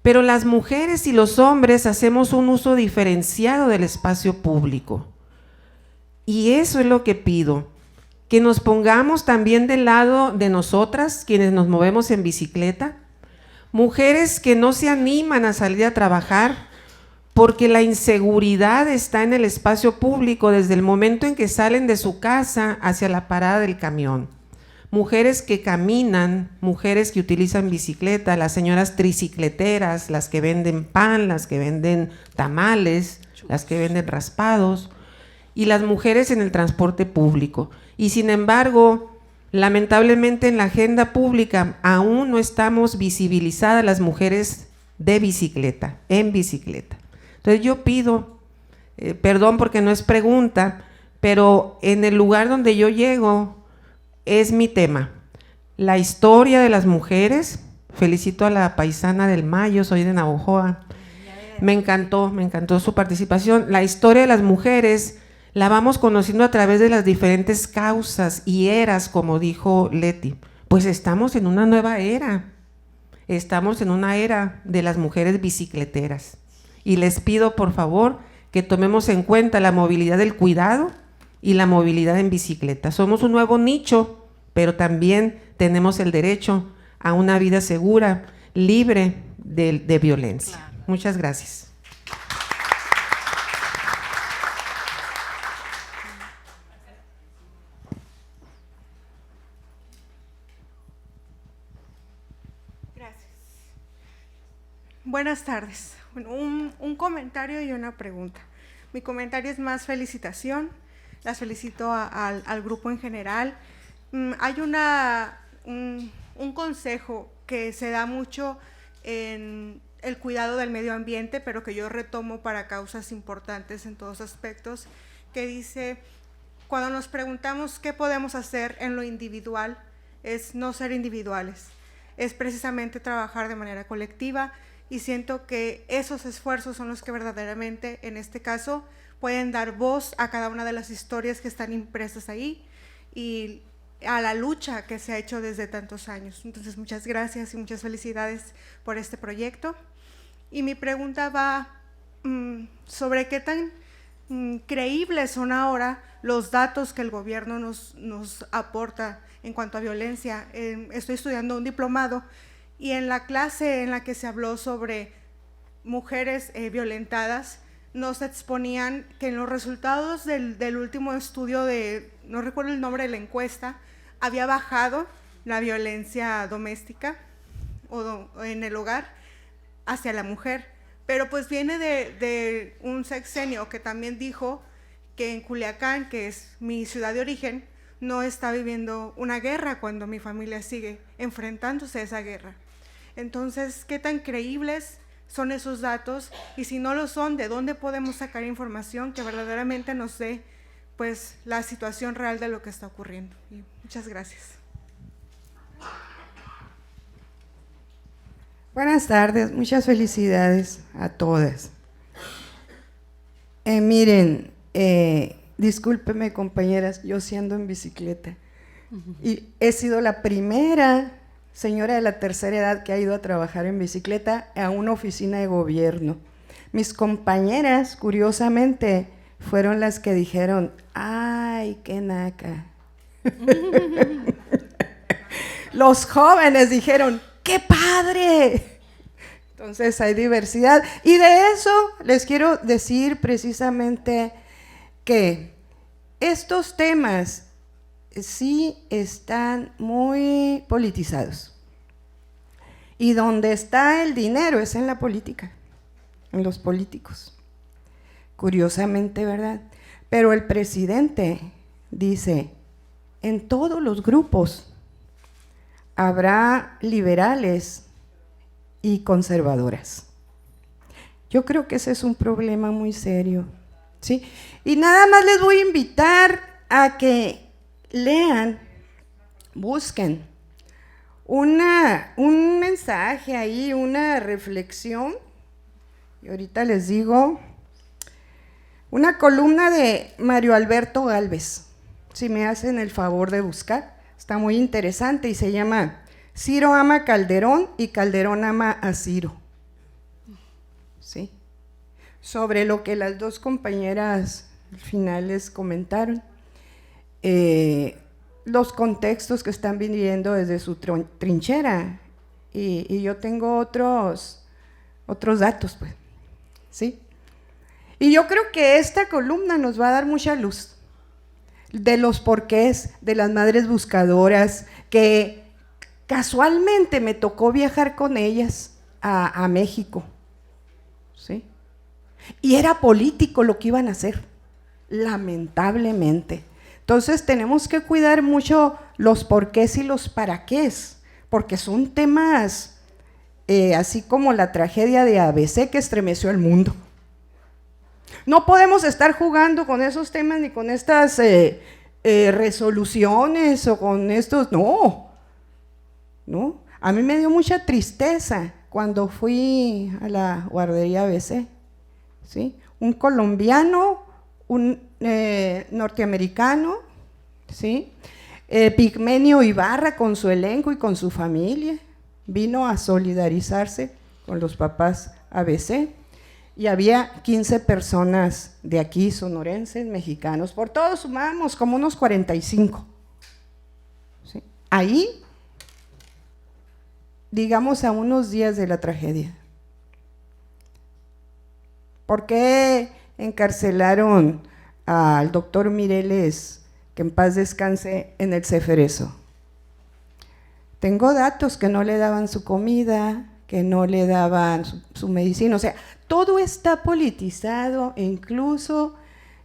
Pero las mujeres y los hombres hacemos un uso diferenciado del espacio público. Y eso es lo que pido, que nos pongamos también del lado de nosotras, quienes nos movemos en bicicleta, mujeres que no se animan a salir a trabajar porque la inseguridad está en el espacio público desde el momento en que salen de su casa hacia la parada del camión. Mujeres que caminan, mujeres que utilizan bicicleta, las señoras tricicleteras, las que venden pan, las que venden tamales, las que venden raspados, y las mujeres en el transporte público. Y sin embargo, lamentablemente en la agenda pública aún no estamos visibilizadas las mujeres de bicicleta, en bicicleta. Entonces yo pido, perdón porque no es pregunta, pero en el lugar donde yo llego es mi tema, la historia de las mujeres. Felicito a la paisana del Mayo, soy de Navojoa, me encantó su participación. La historia de las mujeres la vamos conociendo a través de las diferentes causas y eras, como dijo Leti. Pues estamos en una nueva era, estamos en una era de las mujeres bicicleteras. Y les pido, por favor, que tomemos en cuenta la movilidad del cuidado y la movilidad en bicicleta. Somos un nuevo nicho, pero también tenemos el derecho a una vida segura, libre de violencia. Claro. Muchas gracias. Buenas tardes. Bueno, un comentario y una pregunta. Mi comentario es más felicitación. Las felicito al grupo en general. Hay un consejo que se da mucho en el cuidado del medio ambiente, pero que yo retomo para causas importantes en todos aspectos, que dice, cuando nos preguntamos qué podemos hacer en lo individual, es no ser individuales, es precisamente trabajar de manera colectiva. Y siento que esos esfuerzos son los que verdaderamente, en este caso, pueden dar voz a cada una de las historias que están impresas ahí y a la lucha que se ha hecho desde tantos años. Entonces, muchas gracias y muchas felicidades por este proyecto. Y mi pregunta va sobre qué tan creíbles son ahora los datos que el gobierno nos aporta en cuanto a violencia. Estoy estudiando un diplomado y en la clase en la que se habló sobre mujeres violentadas, nos exponían que en los resultados del último estudio no recuerdo el nombre de la encuesta, había bajado la violencia doméstica o en el hogar hacia la mujer, pero pues viene de un sexenio que también dijo que en Culiacán, que es mi ciudad de origen, no está viviendo una guerra cuando mi familia sigue enfrentándose a esa guerra. Entonces, ¿qué tan creíbles son esos datos? Y si no lo son, ¿de dónde podemos sacar información que verdaderamente nos dé pues la situación real de lo que está ocurriendo? Y muchas gracias. Buenas tardes, muchas felicidades a todas. Miren, discúlpeme compañeras, yo sí ando en bicicleta y he sido la primera señora de la tercera edad que ha ido a trabajar en bicicleta a una oficina de gobierno. Mis compañeras, curiosamente, fueron las que dijeron, ¡ay, qué naca! Los jóvenes dijeron, ¡qué padre! Entonces hay diversidad. Y de eso les quiero decir precisamente que estos temas sí están muy politizados. Y donde está el dinero es en la política, en los políticos. Curiosamente, ¿verdad? Pero el presidente dice, en todos los grupos habrá liberales y conservadoras. Yo creo que ese es un problema muy serio, ¿sí? Y nada más les voy a invitar a que lean, busquen un mensaje ahí, una reflexión, y ahorita les digo, una columna de Mario Alberto Gálvez, si me hacen el favor de buscar, está muy interesante y se llama Ciro ama a Calderón y Calderón ama a Ciro, ¿sí? Sobre lo que las dos compañeras al final les comentaron, los contextos que están viviendo desde su trinchera, y yo tengo otros datos, pues, ¿sí? Y yo creo que esta columna nos va a dar mucha luz de los porqués de las madres buscadoras, que casualmente me tocó viajar con ellas a México, ¿sí? Y era político lo que iban a hacer, lamentablemente. Entonces tenemos que cuidar mucho los porqués y los paraqués, porque son temas así como la tragedia de ABC que estremeció el mundo. No podemos estar jugando con esos temas ni con estas resoluciones o con estos, no. A mí me dio mucha tristeza cuando fui a la guardería ABC, ¿sí? Un colombiano, un norteamericano, ¿sí? Pigmenio Ibarra con su elenco y con su familia, vino a solidarizarse con los papás ABC, y había 15 personas de aquí, sonorenses, mexicanos, por todos sumamos como unos 45. ¿Sí? Ahí, digamos, a unos días de la tragedia. ¿Por qué encarcelaron al doctor Mireles, que en paz descanse, en el Ceferezo? Tengo datos que no le daban su comida, que no le daban su medicina, o sea, todo está politizado, incluso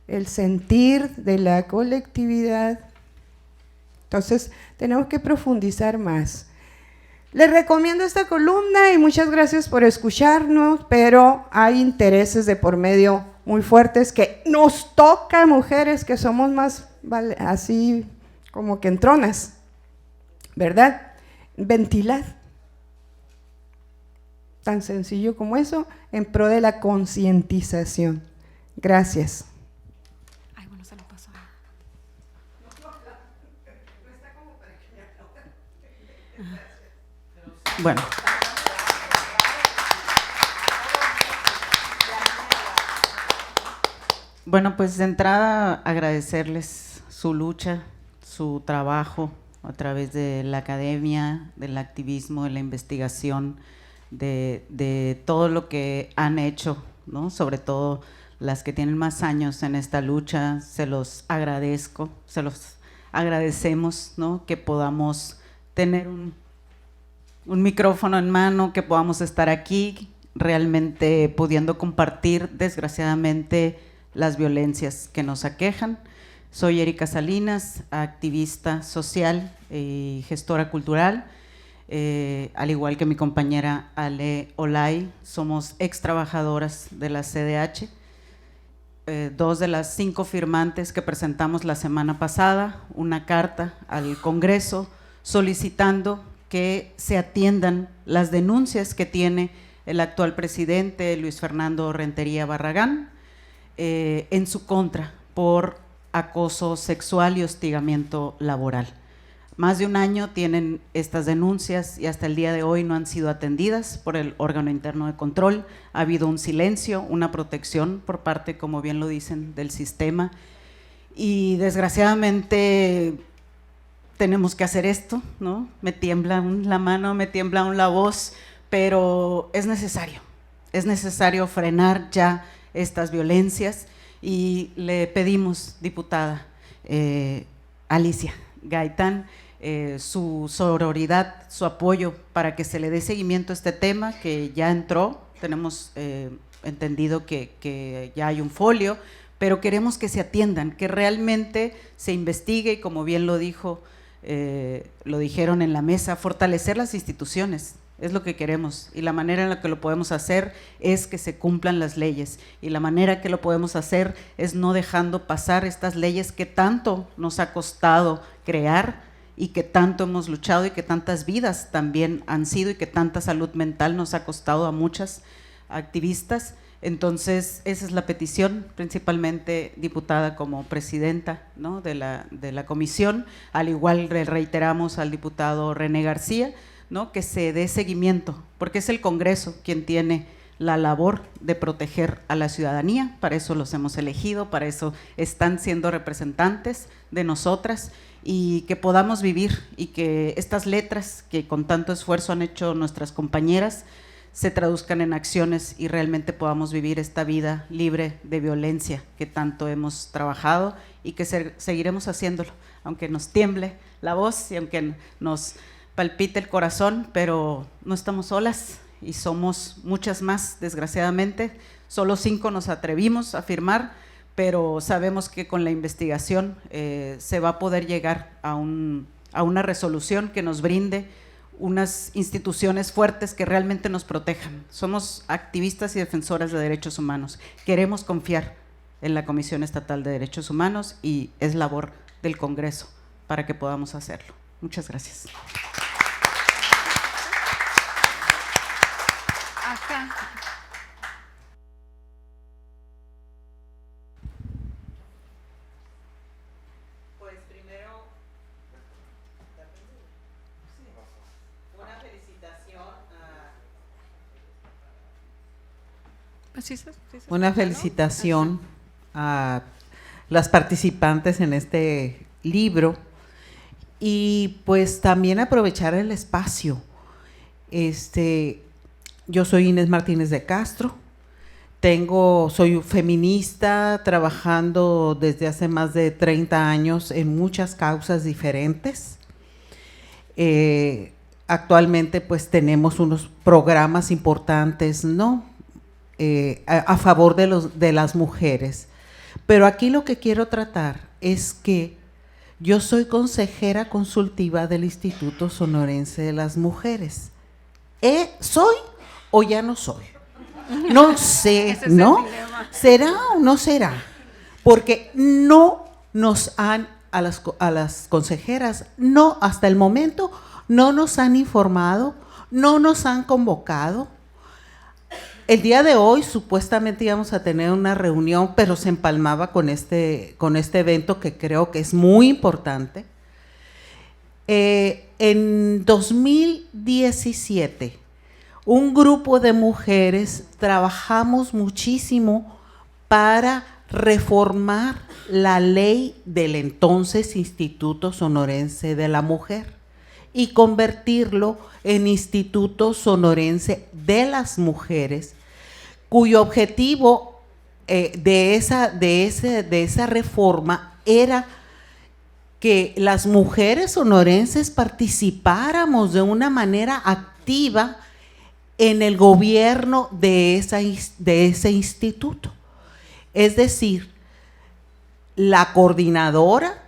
el sentir de la colectividad. Entonces, tenemos que profundizar más. Les recomiendo esta columna y muchas gracias por escucharnos, pero hay intereses de por medio muy fuertes que nos toca, mujeres que somos más así como que entronas, ¿verdad? Ventilar. Tan sencillo como eso, en pro de la concientización. Gracias. Ay, bueno, se lo paso. Bueno. Bueno, pues de entrada agradecerles su lucha, su trabajo a través de la academia, del activismo, de la investigación, de todo lo que han hecho, ¿no? Sobre todo las que tienen más años en esta lucha, se los agradezco, se los agradecemos, ¿no? Que podamos tener un micrófono en mano, que podamos estar aquí realmente pudiendo compartir, desgraciadamente, las violencias que nos aquejan. Soy Erika Salinas, activista social y gestora cultural, al igual que mi compañera Ale Olay, somos ex trabajadoras de la CDH, 2 de las 5 firmantes que presentamos la semana pasada, una carta al Congreso solicitando que se atiendan las denuncias que tiene el actual presidente Luis Fernando Rentería Barragán en su contra por acoso sexual y hostigamiento laboral. Más de un año tienen estas denuncias y hasta el día de hoy no han sido atendidas por el órgano interno de control. Ha habido un silencio, una protección por parte, como bien lo dicen, del sistema, y desgraciadamente tenemos que hacer esto, ¿no? Me tiembla la mano, me tiembla aún la voz, pero es necesario frenar ya estas violencias, y le pedimos, diputada Alicia Gaitán, su sororidad, su apoyo para que se le dé seguimiento a este tema que ya entró. Tenemos entendido que ya hay un folio, pero queremos que se atiendan, que realmente se investigue y, como bien lo dijeron en la mesa, fortalecer las instituciones. Es lo que queremos, y la manera en la que lo podemos hacer es que se cumplan las leyes, y la manera que lo podemos hacer es no dejando pasar estas leyes que tanto nos ha costado crear y que tanto hemos luchado y que tantas vidas también han sido y que tanta salud mental nos ha costado a muchas activistas. Entonces esa es la petición, principalmente, diputada, como presidenta, ¿no?, de la comisión. Al igual le reiteramos al diputado René García, ¿no?, que se dé seguimiento, porque es el Congreso quien tiene la labor de proteger a la ciudadanía. Para eso los hemos elegido, para eso están siendo representantes de nosotras, y que podamos vivir y que estas letras que con tanto esfuerzo han hecho nuestras compañeras se traduzcan en acciones y realmente podamos vivir esta vida libre de violencia que tanto hemos trabajado y que seguiremos haciéndolo, aunque nos tiemble la voz y aunque nos palpite el corazón, pero no estamos solas y somos muchas más, desgraciadamente. Solo 5 nos atrevimos a firmar, pero sabemos que con la investigación se va a poder llegar a una resolución que nos brinde unas instituciones fuertes que realmente nos protejan. Somos activistas y defensoras de derechos humanos. Queremos confiar en la Comisión Estatal de Derechos Humanos y es labor del Congreso para que podamos hacerlo. Muchas gracias. Acá. Pues primero, una felicitación Una felicitación a las participantes en este libro, y pues también aprovechar el espacio. Yo soy Inés Martínez de Castro, soy feminista, trabajando desde hace más de 30 años en muchas causas diferentes. Actualmente pues tenemos unos programas importantes, ¿no?, a favor de las mujeres, pero aquí lo que quiero tratar es que yo soy consejera consultiva del Instituto Sonorense de las Mujeres. ¿Soy o ya no soy? No sé, ¿no? ¿Será o no será? Porque no nos han, a las consejeras, no, hasta el momento, no nos han informado, no nos han convocado. El día de hoy supuestamente íbamos a tener una reunión, pero se empalmaba con este evento que creo que es muy importante. En 2017, un grupo de mujeres trabajamos muchísimo para reformar la ley del entonces Instituto Sonorense de la Mujer y convertirlo en Instituto Sonorense de las Mujeres, cuyo objetivo de esa reforma era que las mujeres sonorenses participáramos de una manera activa en el gobierno de ese instituto. Es decir, la coordinadora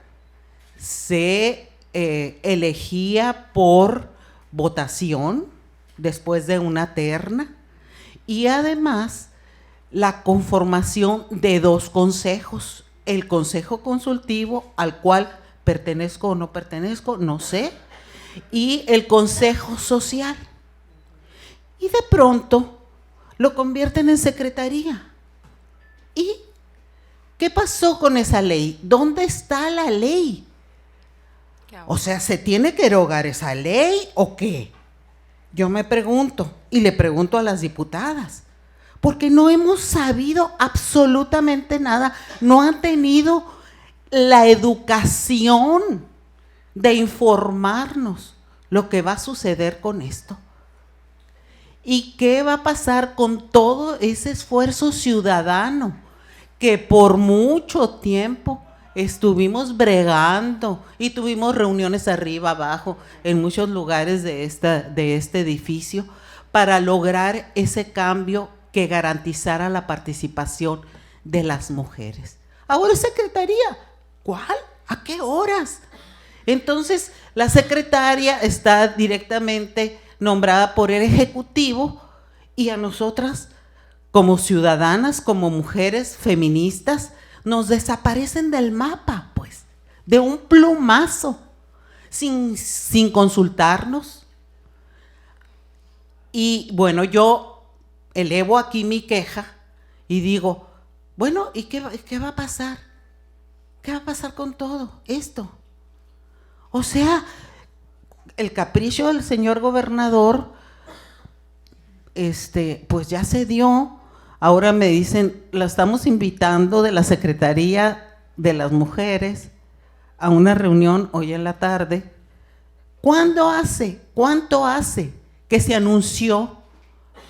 se elegía por votación después de una terna y además la conformación de 2 consejos, el consejo consultivo al cual pertenezco o no pertenezco, no sé, y el consejo social. Y de pronto lo convierten en secretaría. ¿Y qué pasó con esa ley? ¿Dónde está la ley? O sea, ¿se tiene que erogar esa ley o qué? Yo me pregunto y le pregunto a las diputadas, porque no hemos sabido absolutamente nada, no han tenido la educación de informarnos lo que va a suceder con esto. ¿Y qué va a pasar con todo ese esfuerzo ciudadano que por mucho tiempo estuvimos bregando y tuvimos reuniones arriba, abajo, en muchos lugares de este edificio para lograr ese cambio que garantizara la participación de las mujeres? Ahora es secretaría. ¿Cuál? ¿A qué horas? Entonces, la secretaria está directamente nombrada por el Ejecutivo y a nosotras, como ciudadanas, como mujeres feministas, nos desaparecen del mapa, pues, de un plumazo, sin consultarnos. Y bueno, yo elevo aquí mi queja y digo, bueno, ¿y qué va a pasar? ¿Qué va a pasar con todo esto? O sea, el capricho del señor gobernador, pues ya se dio. Ahora me dicen, la estamos invitando de la Secretaría de las Mujeres a una reunión hoy en la tarde. ¿Cuánto hace que se anunció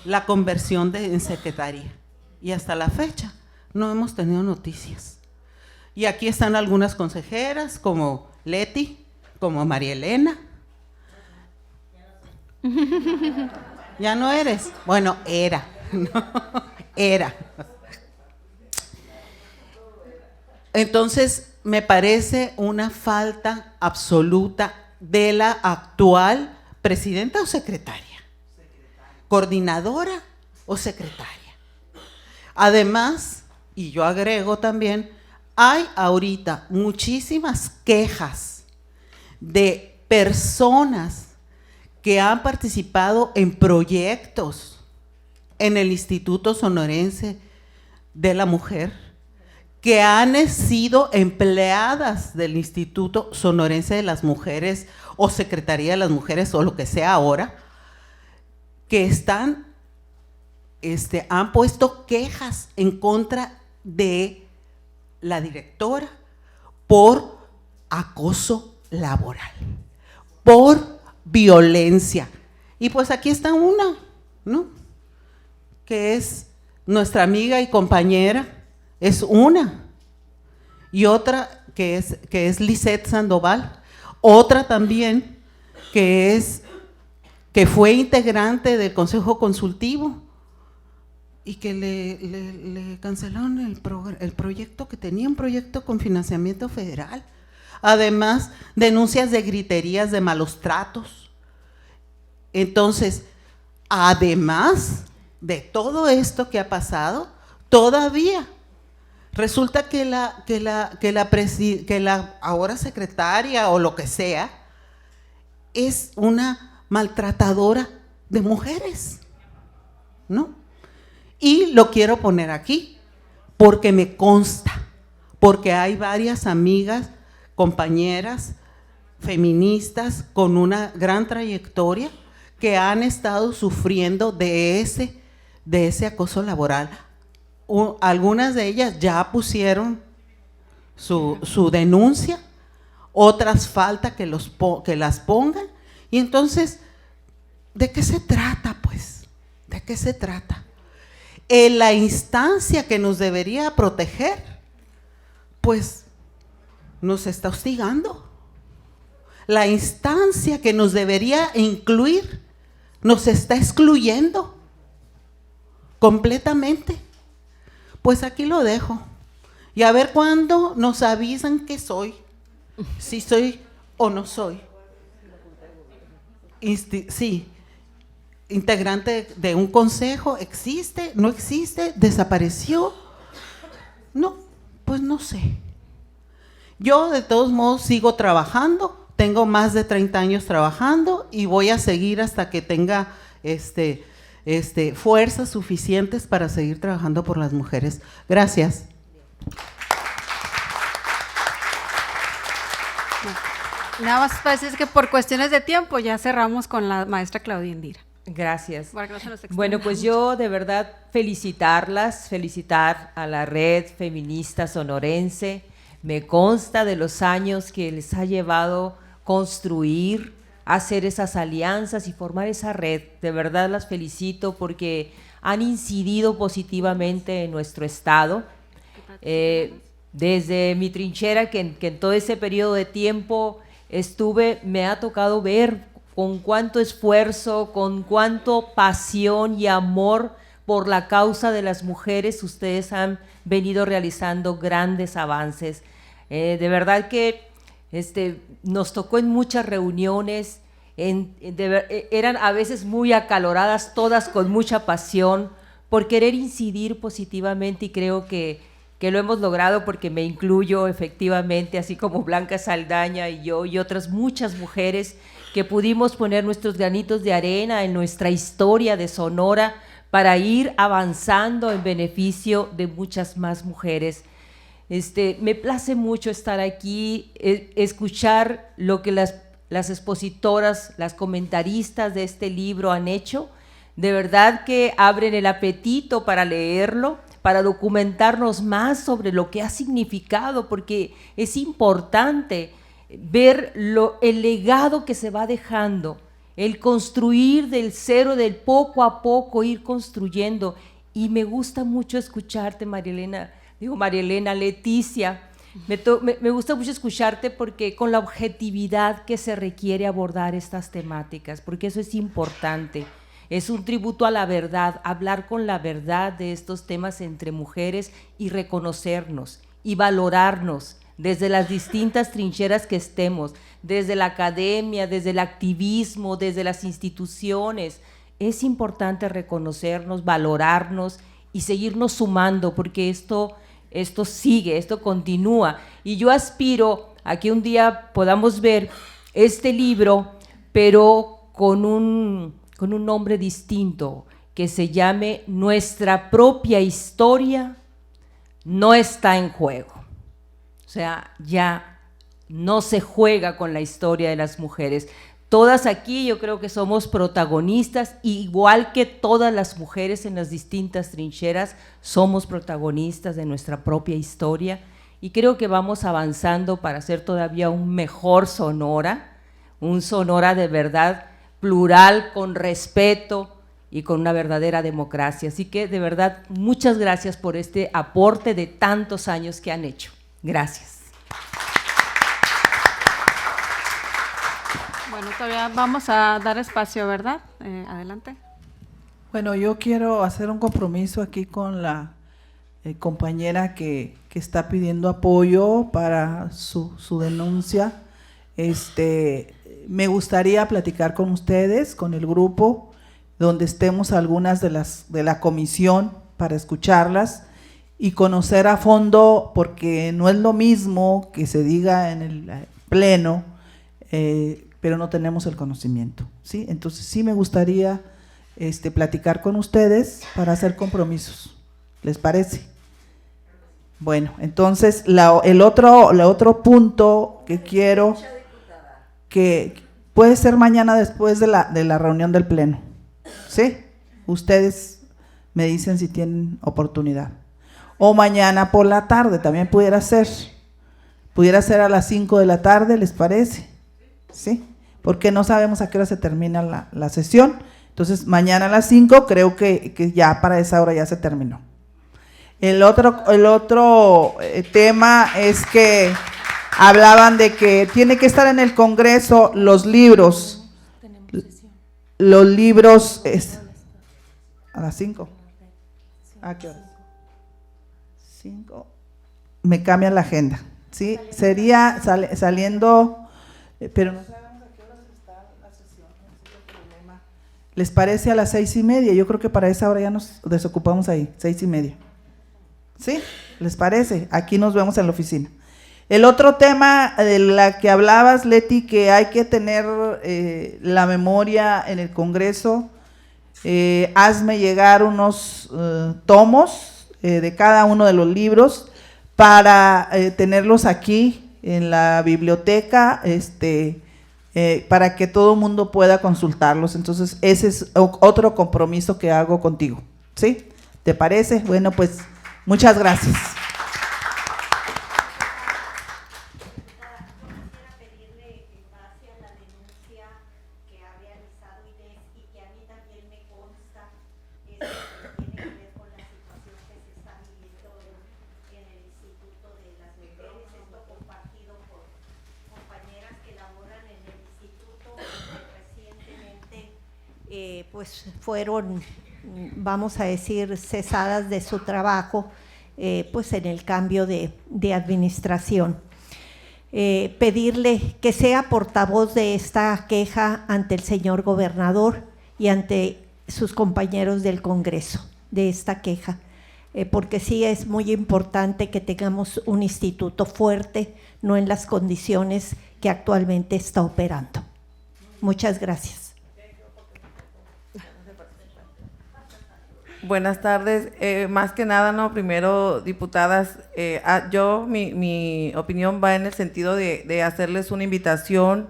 la conversión en secretaría? Y hasta la fecha no hemos tenido noticias. Y aquí están algunas consejeras como Leti, como María Elena. ¿Ya no eres? Bueno, era. No, era. Entonces, me parece una falta absoluta de la actual presidenta o secretaria, coordinadora o secretaria. Además, y yo agrego también, hay ahorita muchísimas quejas de personas que han participado en proyectos en el Instituto Sonorense de la Mujer, que han sido empleadas del Instituto Sonorense de las Mujeres o Secretaría de las Mujeres o lo que sea ahora, que han puesto quejas en contra de la directora por acoso laboral, por violencia. Y pues aquí está una, ¿no?, que es nuestra amiga y compañera, es una, y otra que es Lisette Sandoval, otra también que fue integrante del Consejo Consultivo y que le cancelaron el proyecto que tenía, un proyecto con financiamiento federal. Además, denuncias de griterías, de malos tratos. Entonces, además de todo esto que ha pasado, todavía resulta que la ahora secretaria o lo que sea es una maltratadora de mujeres, ¿no? Y lo quiero poner aquí porque me consta, porque hay varias amigas, compañeras feministas con una gran trayectoria que han estado sufriendo de ese acoso laboral algunas de ellas ya pusieron su denuncia, otras falta que las pongan. Y entonces, ¿de qué se trata, pues? ¿De qué se trata? En la instancia que nos debería proteger, pues nos está hostigando. La instancia que nos debería incluir, nos está excluyendo completamente. Pues aquí lo dejo. Y a ver cuándo nos avisan que soy, si soy o no soy. Sí, integrante de un consejo, ¿existe? ¿No existe? ¿Desapareció? No, pues no sé. Yo de todos modos sigo trabajando, tengo más de 30 años trabajando y voy a seguir hasta que tenga fuerzas suficientes para seguir trabajando por las mujeres. Gracias. Nada más para decir que por cuestiones de tiempo ya cerramos con la maestra Claudia Indira. Gracias. Para que no se nos extienda Bueno, pues mucho. yo de verdad felicitar a la Red Feminista Sonorense. Me consta de los años que les ha llevado construir, hacer esas alianzas y formar esa red. De verdad las felicito porque han incidido positivamente en nuestro estado. Desde mi trinchera, que en todo ese periodo de tiempo estuve, me ha tocado ver con cuánto esfuerzo, con cuánto pasión y amor por la causa de las mujeres ustedes han venido realizando grandes avances. De verdad que nos tocó en muchas reuniones, eran a veces muy acaloradas, todas con mucha pasión, por querer incidir positivamente, y creo que lo hemos logrado, porque me incluyo efectivamente, así como Blanca Saldaña y yo y otras muchas mujeres que pudimos poner nuestros granitos de arena en nuestra historia de Sonora para ir avanzando en beneficio de muchas más mujeres. Me place mucho estar aquí, escuchar lo que las expositoras, las comentaristas de este libro han hecho. De verdad que abren el apetito para leerlo, para documentarnos más sobre lo que ha significado, porque es importante ver el legado que se va dejando, el construir del cero, del poco a poco, ir construyendo. Y me gusta mucho escucharte, Leticia, me gusta mucho escucharte, porque con la objetividad que se requiere abordar estas temáticas, porque eso es importante. Es un tributo a la verdad, hablar con la verdad de estos temas entre mujeres y reconocernos y valorarnos desde las distintas trincheras que estemos, desde la academia, desde el activismo, desde las instituciones. Es importante reconocernos, valorarnos y seguirnos sumando, porque esto sigue, esto continúa. Y yo aspiro a que un día podamos ver este libro, pero con un nombre distinto, que se llame Nuestra propia historia no está en juego. O sea, ya no se juega con la historia de las mujeres. Todas aquí yo creo que somos protagonistas, igual que todas las mujeres en las distintas trincheras, somos protagonistas de nuestra propia historia, y creo que vamos avanzando para hacer todavía un mejor Sonora, un Sonora de verdad plural, con respeto y con una verdadera democracia. Así que de verdad, muchas gracias por este aporte de tantos años que han hecho. Gracias. Bueno, todavía vamos a dar espacio, ¿verdad? Adelante. Bueno, yo quiero hacer un compromiso aquí con la compañera que está pidiendo apoyo para su denuncia. Me gustaría platicar con ustedes, con el grupo, donde estemos algunas de la comisión, para escucharlas y conocer a fondo, porque no es lo mismo que se diga en el pleno, pero no tenemos el conocimiento, ¿sí? Entonces sí me gustaría platicar con ustedes para hacer compromisos. ¿Les parece? Bueno, entonces el otro punto que quiero, que puede ser mañana después de la reunión del pleno, ¿sí? Ustedes me dicen si tienen oportunidad. o mañana por la tarde, también pudiera ser. Pudiera ser a las 5 de la tarde, ¿les parece? ¿Sí? Porque no sabemos a qué hora se termina la sesión. Entonces, mañana a las 5, creo que ya para esa hora ya se terminó. El otro tema es que hablaban de que tiene que estar en el Congreso los libros. Los libros es a las 5. ¿A qué hora? 5. Me cambian la agenda. Sí, sería saliendo, pero no sabemos a qué hora está la sesión. No es el problema. ¿Les parece a las 6:30? Yo creo que para esa hora ya nos desocupamos ahí, 6:30. ¿Sí? ¿Les parece? Aquí nos vemos en la oficina. El otro tema de la que hablabas, Leti, que hay que tener la memoria en el Congreso, hazme llegar unos tomos de cada uno de los libros para tenerlos aquí en la biblioteca, para que todo el mundo pueda consultarlos. Entonces, ese es otro compromiso que hago contigo, ¿sí? ¿Te parece? Bueno, pues, muchas gracias. Pues fueron, vamos a decir, cesadas de su trabajo, pues en el cambio de administración. Pedirle que sea portavoz de esta queja ante el señor gobernador y ante sus compañeros del Congreso, de esta queja, porque sí es muy importante que tengamos un instituto fuerte, no en las condiciones que actualmente está operando. Muchas gracias. Buenas tardes. Más que nada, no, primero, diputadas, mi opinión va en el sentido de hacerles una invitación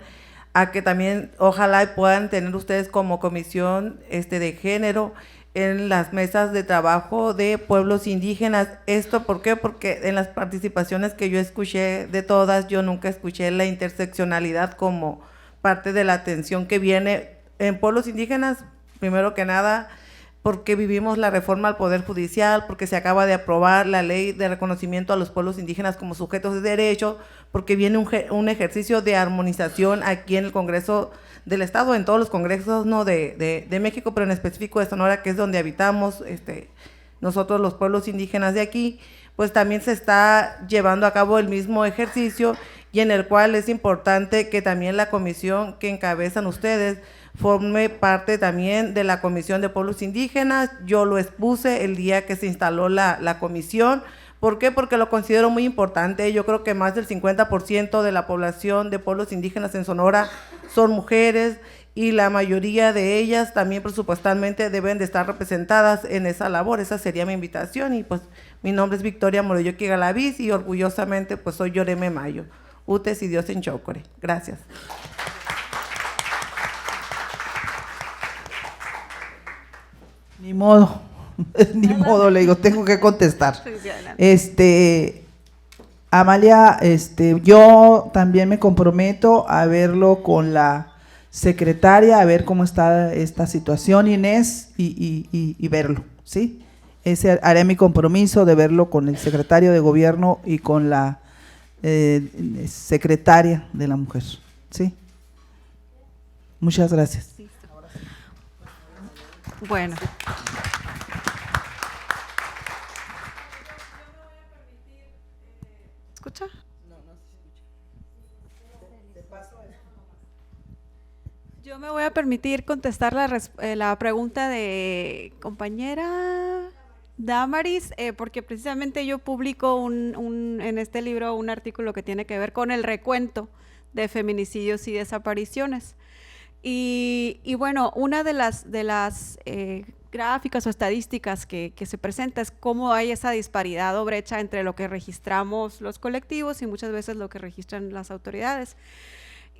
a que también ojalá puedan tener ustedes como comisión de género en las mesas de trabajo de pueblos indígenas. ¿Esto por qué? Porque en las participaciones que yo escuché de todas, yo nunca escuché la interseccionalidad como parte de la atención que viene en pueblos indígenas, primero que nada, porque vivimos la reforma al Poder Judicial, porque se acaba de aprobar la ley de reconocimiento a los pueblos indígenas como sujetos de derecho, porque viene un ejercicio de armonización aquí en el Congreso del Estado, en todos los congresos, no de México, pero en específico de Sonora, que es donde habitamos nosotros los pueblos indígenas de aquí, pues también se está llevando a cabo el mismo ejercicio, y en el cual es importante que también la comisión que encabezan ustedes forme parte también de la Comisión de Pueblos Indígenas. Yo lo expuse el día que se instaló la comisión. ¿Por qué? Porque lo considero muy importante. Yo creo que más del 50% de la población de pueblos indígenas en Sonora son mujeres, y la mayoría de ellas también presupuestalmente deben de estar representadas en esa labor. Esa sería mi invitación, y pues mi nombre es Victoria Moroyoki Galaviz, y orgullosamente pues soy Yoreme Mayo. Utes y Dios en Chocore. Gracias. Ni modo, ni modo, le digo, tengo que contestar. Amalia, yo también me comprometo a verlo con la secretaria, a ver cómo está esta situación, Inés, y verlo, ¿sí? Ese haré mi compromiso de verlo con el secretario de Gobierno y con la secretaria de la mujer, ¿sí? Muchas gracias. Bueno. ¿Escucha? Yo me voy a permitir contestar la pregunta de compañera Damaris, porque precisamente yo publico en este libro un artículo que tiene que ver con el recuento de feminicidios y desapariciones. Y bueno, una de las gráficas o estadísticas que se presenta es cómo hay esa disparidad o brecha entre lo que registramos los colectivos y muchas veces lo que registran las autoridades.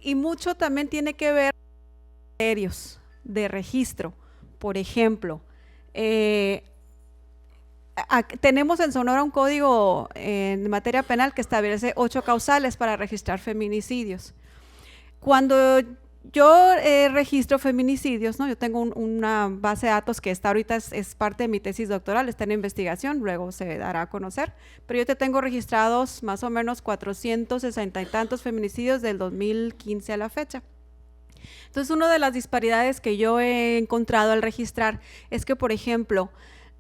Y mucho también tiene que ver con criterios de registro. Por ejemplo, tenemos en Sonora un código en materia penal que establece 8 causales para registrar feminicidios. Cuando yo registro feminicidios, ¿no? Yo tengo una base de datos que ahorita es parte de mi tesis doctoral, está en investigación, luego se dará a conocer, pero yo te tengo registrados más o menos 460 y tantos feminicidios del 2015 a la fecha. Entonces, una de las disparidades que yo he encontrado al registrar es que, por ejemplo,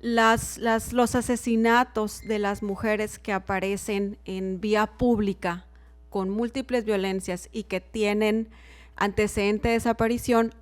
los asesinatos de las mujeres que aparecen en vía pública con múltiples violencias y que tienen antecedente de desaparición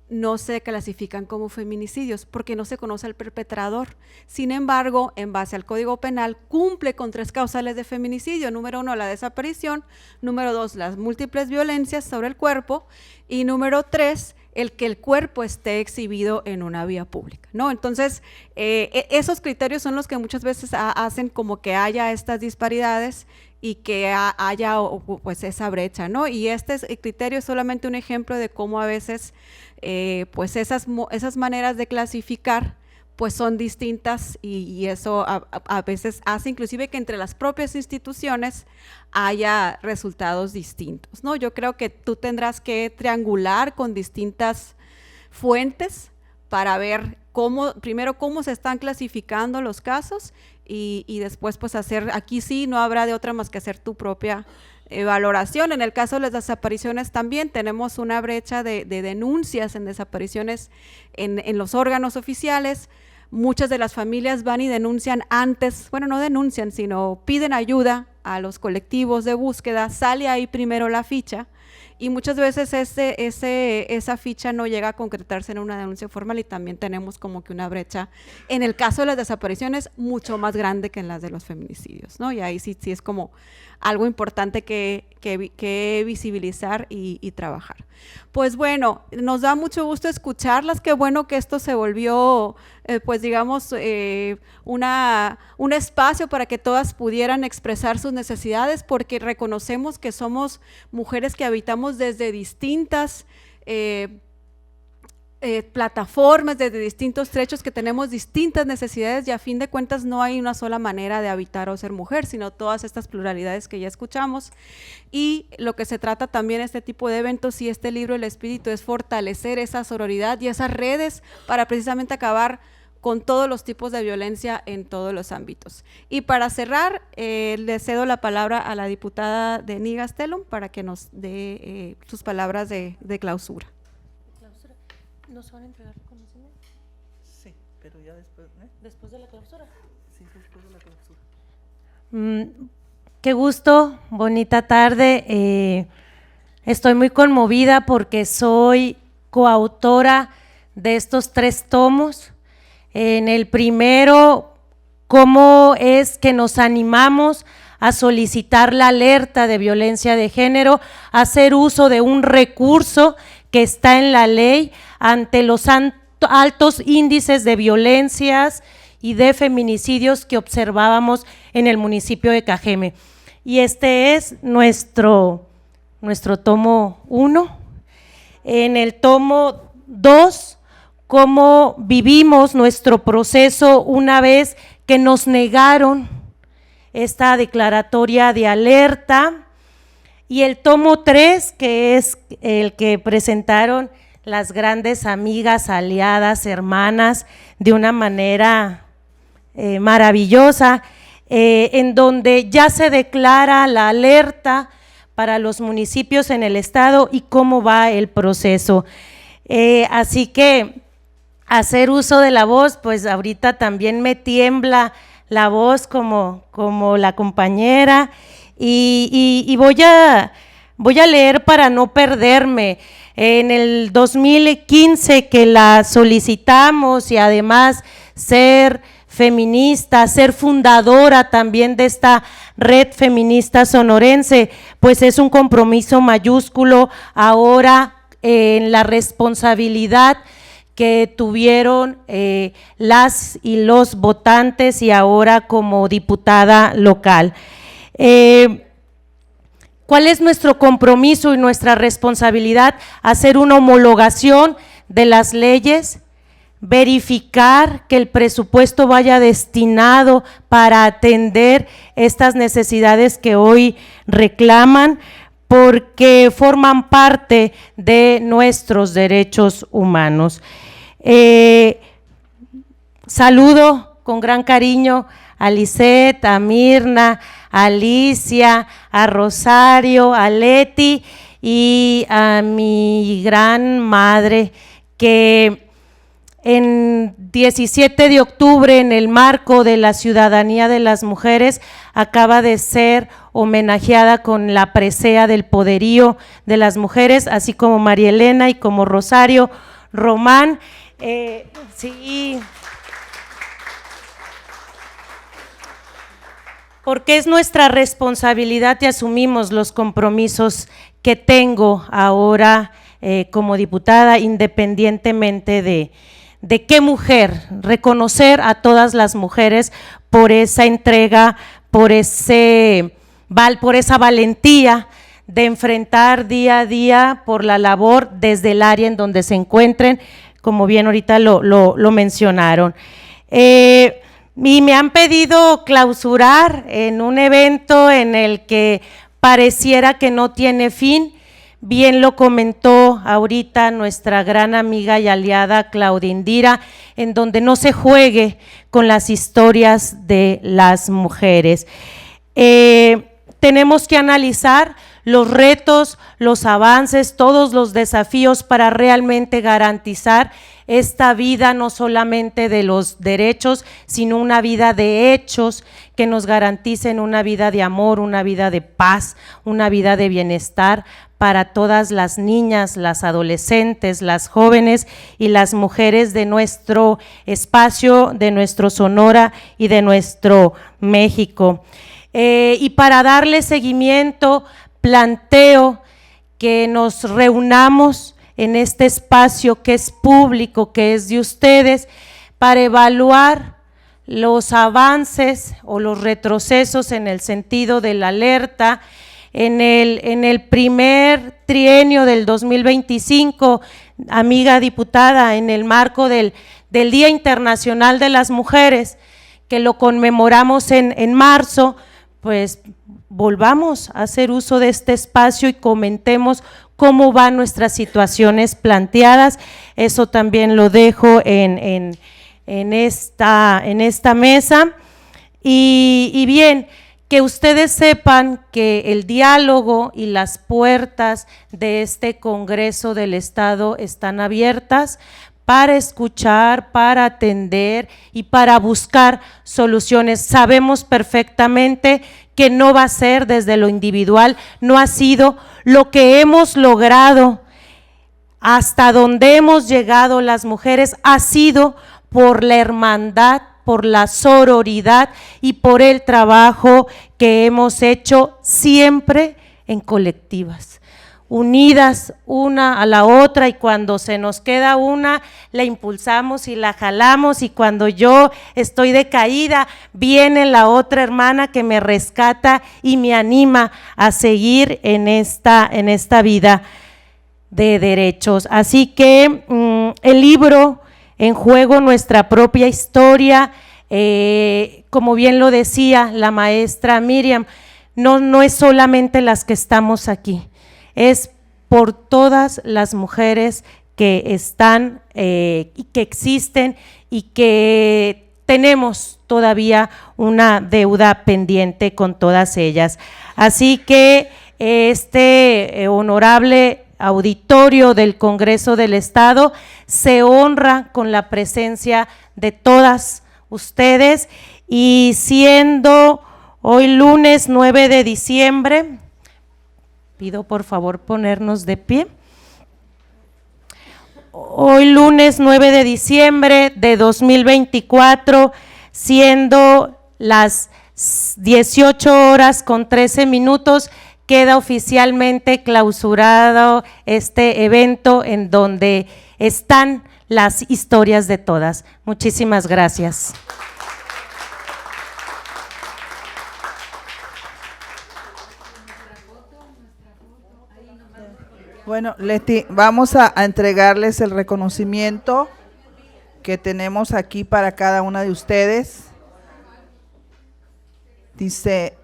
no se clasifican como feminicidios porque no se conoce al perpetrador. Sin embargo, en base al Código Penal, cumple con 3 causales de feminicidio. Número 1, la desaparición. Número 2, las múltiples violencias sobre el cuerpo. Y número 3, el que el cuerpo esté exhibido en una vía pública, ¿no? Entonces, esos criterios son los que muchas veces hacen como que haya estas disparidades y que haya pues esa brecha, ¿no? Y este criterio es solamente un ejemplo de cómo a veces pues esas maneras de clasificar pues son distintas y eso a veces hace inclusive que entre las propias instituciones haya resultados distintos, ¿no? Yo creo que tú tendrás que triangular con distintas fuentes para ver primero cómo se están clasificando los casos y después pues hacer, aquí sí no habrá de otra más que hacer tu propia valoración. En el caso de las desapariciones también tenemos una brecha de denuncias en desapariciones en los órganos oficiales. Muchas de las familias van y denuncian antes, bueno, no denuncian, sino piden ayuda a los colectivos de búsqueda, sale ahí primero la ficha y muchas veces esa ficha no llega a concretarse en una denuncia formal y también tenemos como que una brecha en el caso de las desapariciones mucho más grande que en las de los feminicidios, ¿no? Y ahí sí es como algo importante que visibilizar y trabajar. Pues bueno, nos da mucho gusto escucharlas, qué bueno que esto se volvió, pues digamos, un espacio para que todas pudieran expresar sus necesidades, porque reconocemos que somos mujeres que habitamos desde distintas plataformas, desde distintos trechos, que tenemos distintas necesidades y a fin de cuentas no hay una sola manera de habitar o ser mujer, sino todas estas pluralidades que ya escuchamos. Y lo que se trata también este tipo de eventos y este libro El Espíritu es fortalecer esa sororidad y esas redes para precisamente acabar con todos los tipos de violencia en todos los ámbitos. Y para cerrar, le cedo la palabra a la diputada Denny Gastelum para que nos dé sus palabras de clausura. ¿Nos van a entregar reconocimiento? Sí, pero ya después, ¿eh? ¿Después de la clausura? Sí, después de la clausura. Qué gusto, bonita tarde. Estoy muy conmovida porque soy coautora de estos 3 tomos. En el primero, cómo es que nos animamos a solicitar la alerta de violencia de género, a hacer uso de un recurso que está en la ley ante los altos índices de violencias y de feminicidios que observábamos en el municipio de Cajeme. Y este es nuestro tomo 1. En el tomo 2, cómo vivimos nuestro proceso una vez que nos negaron esta declaratoria de alerta. Y el tomo 3, que es el que presentaron las grandes amigas, aliadas, hermanas, de una manera maravillosa, en donde ya se declara la alerta para los municipios en el estado y cómo va el proceso. Así que hacer uso de la voz, pues ahorita también me tiembla la voz como la compañera. Y voy a leer para no perderme. En el 2015 que la solicitamos y además ser feminista, ser fundadora también de esta red feminista sonorense, pues es un compromiso mayúsculo ahora en la responsabilidad que tuvieron las y los votantes y ahora como diputada local. ¿Cuál es nuestro compromiso y nuestra responsabilidad? Hacer una homologación de las leyes verificar que el presupuesto vaya destinado para atender estas necesidades que hoy reclaman, porque forman parte de nuestros derechos humanos. Saludo con gran cariño a Lisette, a Mirna, a Alicia, a Rosario, a Leti y a mi gran madre, que en 17 de octubre, en el marco de la Ciudadanía de las Mujeres, acaba de ser homenajeada con la presea del poderío de las mujeres, así como María Elena y como Rosario Román. Sí, porque es nuestra responsabilidad y asumimos los compromisos que tengo ahora como diputada, independientemente de qué mujer, reconocer a todas las mujeres por esa entrega, por esa valentía de enfrentar día a día por la labor desde el área en donde se encuentren, como bien ahorita lo mencionaron. Y me han pedido clausurar en un evento en el que pareciera que no tiene fin. Bien lo comentó ahorita nuestra gran amiga y aliada Claudia Indira, en donde no se juegue con las historias de las mujeres. Tenemos que analizar los retos, los avances, todos los desafíos para realmente garantizar esta vida, no solamente de los derechos, sino una vida de hechos que nos garanticen una vida de amor, una vida de paz, una vida de bienestar para todas las niñas, las adolescentes, las jóvenes y las mujeres de nuestro espacio, de nuestro Sonora y de nuestro México. Y para darle seguimiento, planteo que nos reunamos en este espacio que es público, que es de ustedes, para evaluar los avances o los retrocesos en el sentido de la alerta en el primer trienio del 2025, amiga diputada, en el marco del Día Internacional de las Mujeres, que lo conmemoramos en marzo, pues volvamos a hacer uso de este espacio y comentemos cómo van nuestras situaciones planteadas. Eso también lo dejo en esta mesa. Y bien, que ustedes sepan que el diálogo y las puertas de este Congreso del Estado están abiertas para escuchar, para atender y para buscar soluciones. Sabemos perfectamente que no va a ser desde lo individual, no ha sido lo que hemos logrado, hasta donde hemos llegado las mujeres, ha sido por la hermandad, por la sororidad y por el trabajo que hemos hecho siempre en colectivas, unidas una a la otra, y cuando se nos queda una, la impulsamos y la jalamos, y cuando yo estoy decaída, viene la otra hermana que me rescata y me anima a seguir en esta vida de derechos. Así que el libro En Juego Nuestra Propia Historia, como bien lo decía la maestra Miriam, no es solamente las que estamos aquí, es por todas las mujeres que están y que existen y que tenemos todavía una deuda pendiente con todas ellas. Así que este honorable auditorio del Congreso del Estado se honra con la presencia de todas ustedes, y siendo hoy lunes 9 de diciembre, pido por favor ponernos de pie. Hoy lunes 9 de diciembre de 2024, siendo las 18:13, queda oficialmente clausurado este evento en donde están las historias de todas. Muchísimas gracias. Bueno, Leti, vamos a entregarles el reconocimiento que tenemos aquí para cada una de ustedes. Dice,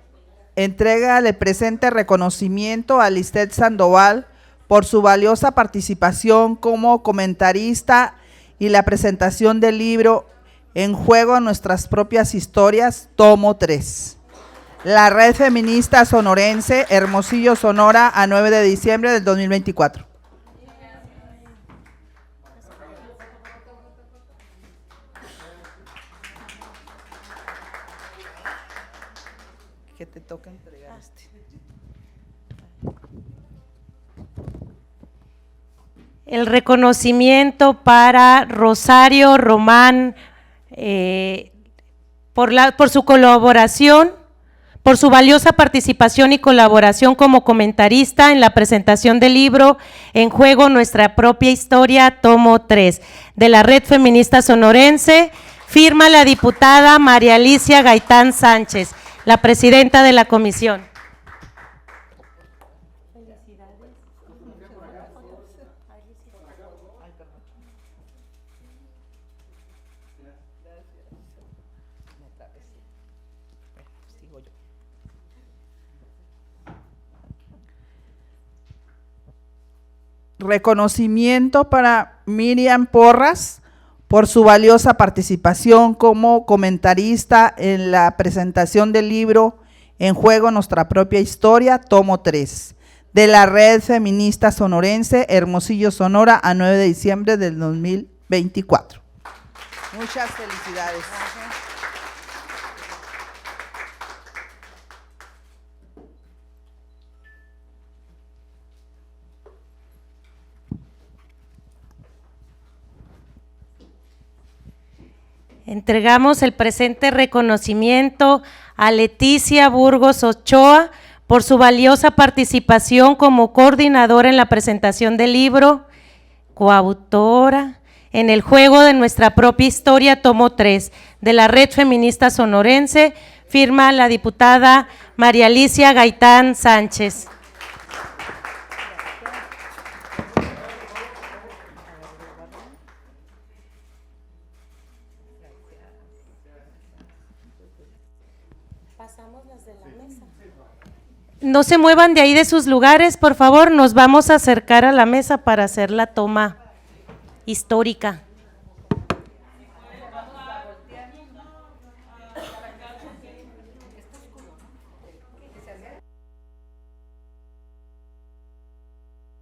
entrega el presente reconocimiento a Lisette Sandoval por su valiosa participación como comentarista y la presentación del libro En Juego Nuestras Propias Historias, tomo 3. La Red Feminista Sonorense, Hermosillo, Sonora, a 9 de diciembre del 2024. Que te toca entregar El reconocimiento para Rosario Román por su colaboración, por su valiosa participación y colaboración como comentarista en la presentación del libro En Juego Nuestra Propia Historia, tomo 3, de la Red Feminista Sonorense. Firma la diputada María Alicia Gaitán Sánchez, la presidenta de la comisión. Reconocimiento para Miriam Porras por su valiosa participación como comentarista en la presentación del libro En Juego Nuestra Propia Historia, tomo 3, de la Red Feminista Sonorense, Hermosillo, Sonora, a 9 de diciembre del 2024. Muchas felicidades. Entregamos el presente reconocimiento a Leticia Burgos Ochoa por su valiosa participación como coordinadora en la presentación del libro, coautora en El Juego de Nuestra Propia Historia, tomo 3, de la Red Feminista Sonorense. Firma la diputada María Alicia Gaitán Sánchez. No se muevan de ahí de sus lugares, por favor, nos vamos a acercar a la mesa para hacer la toma histórica.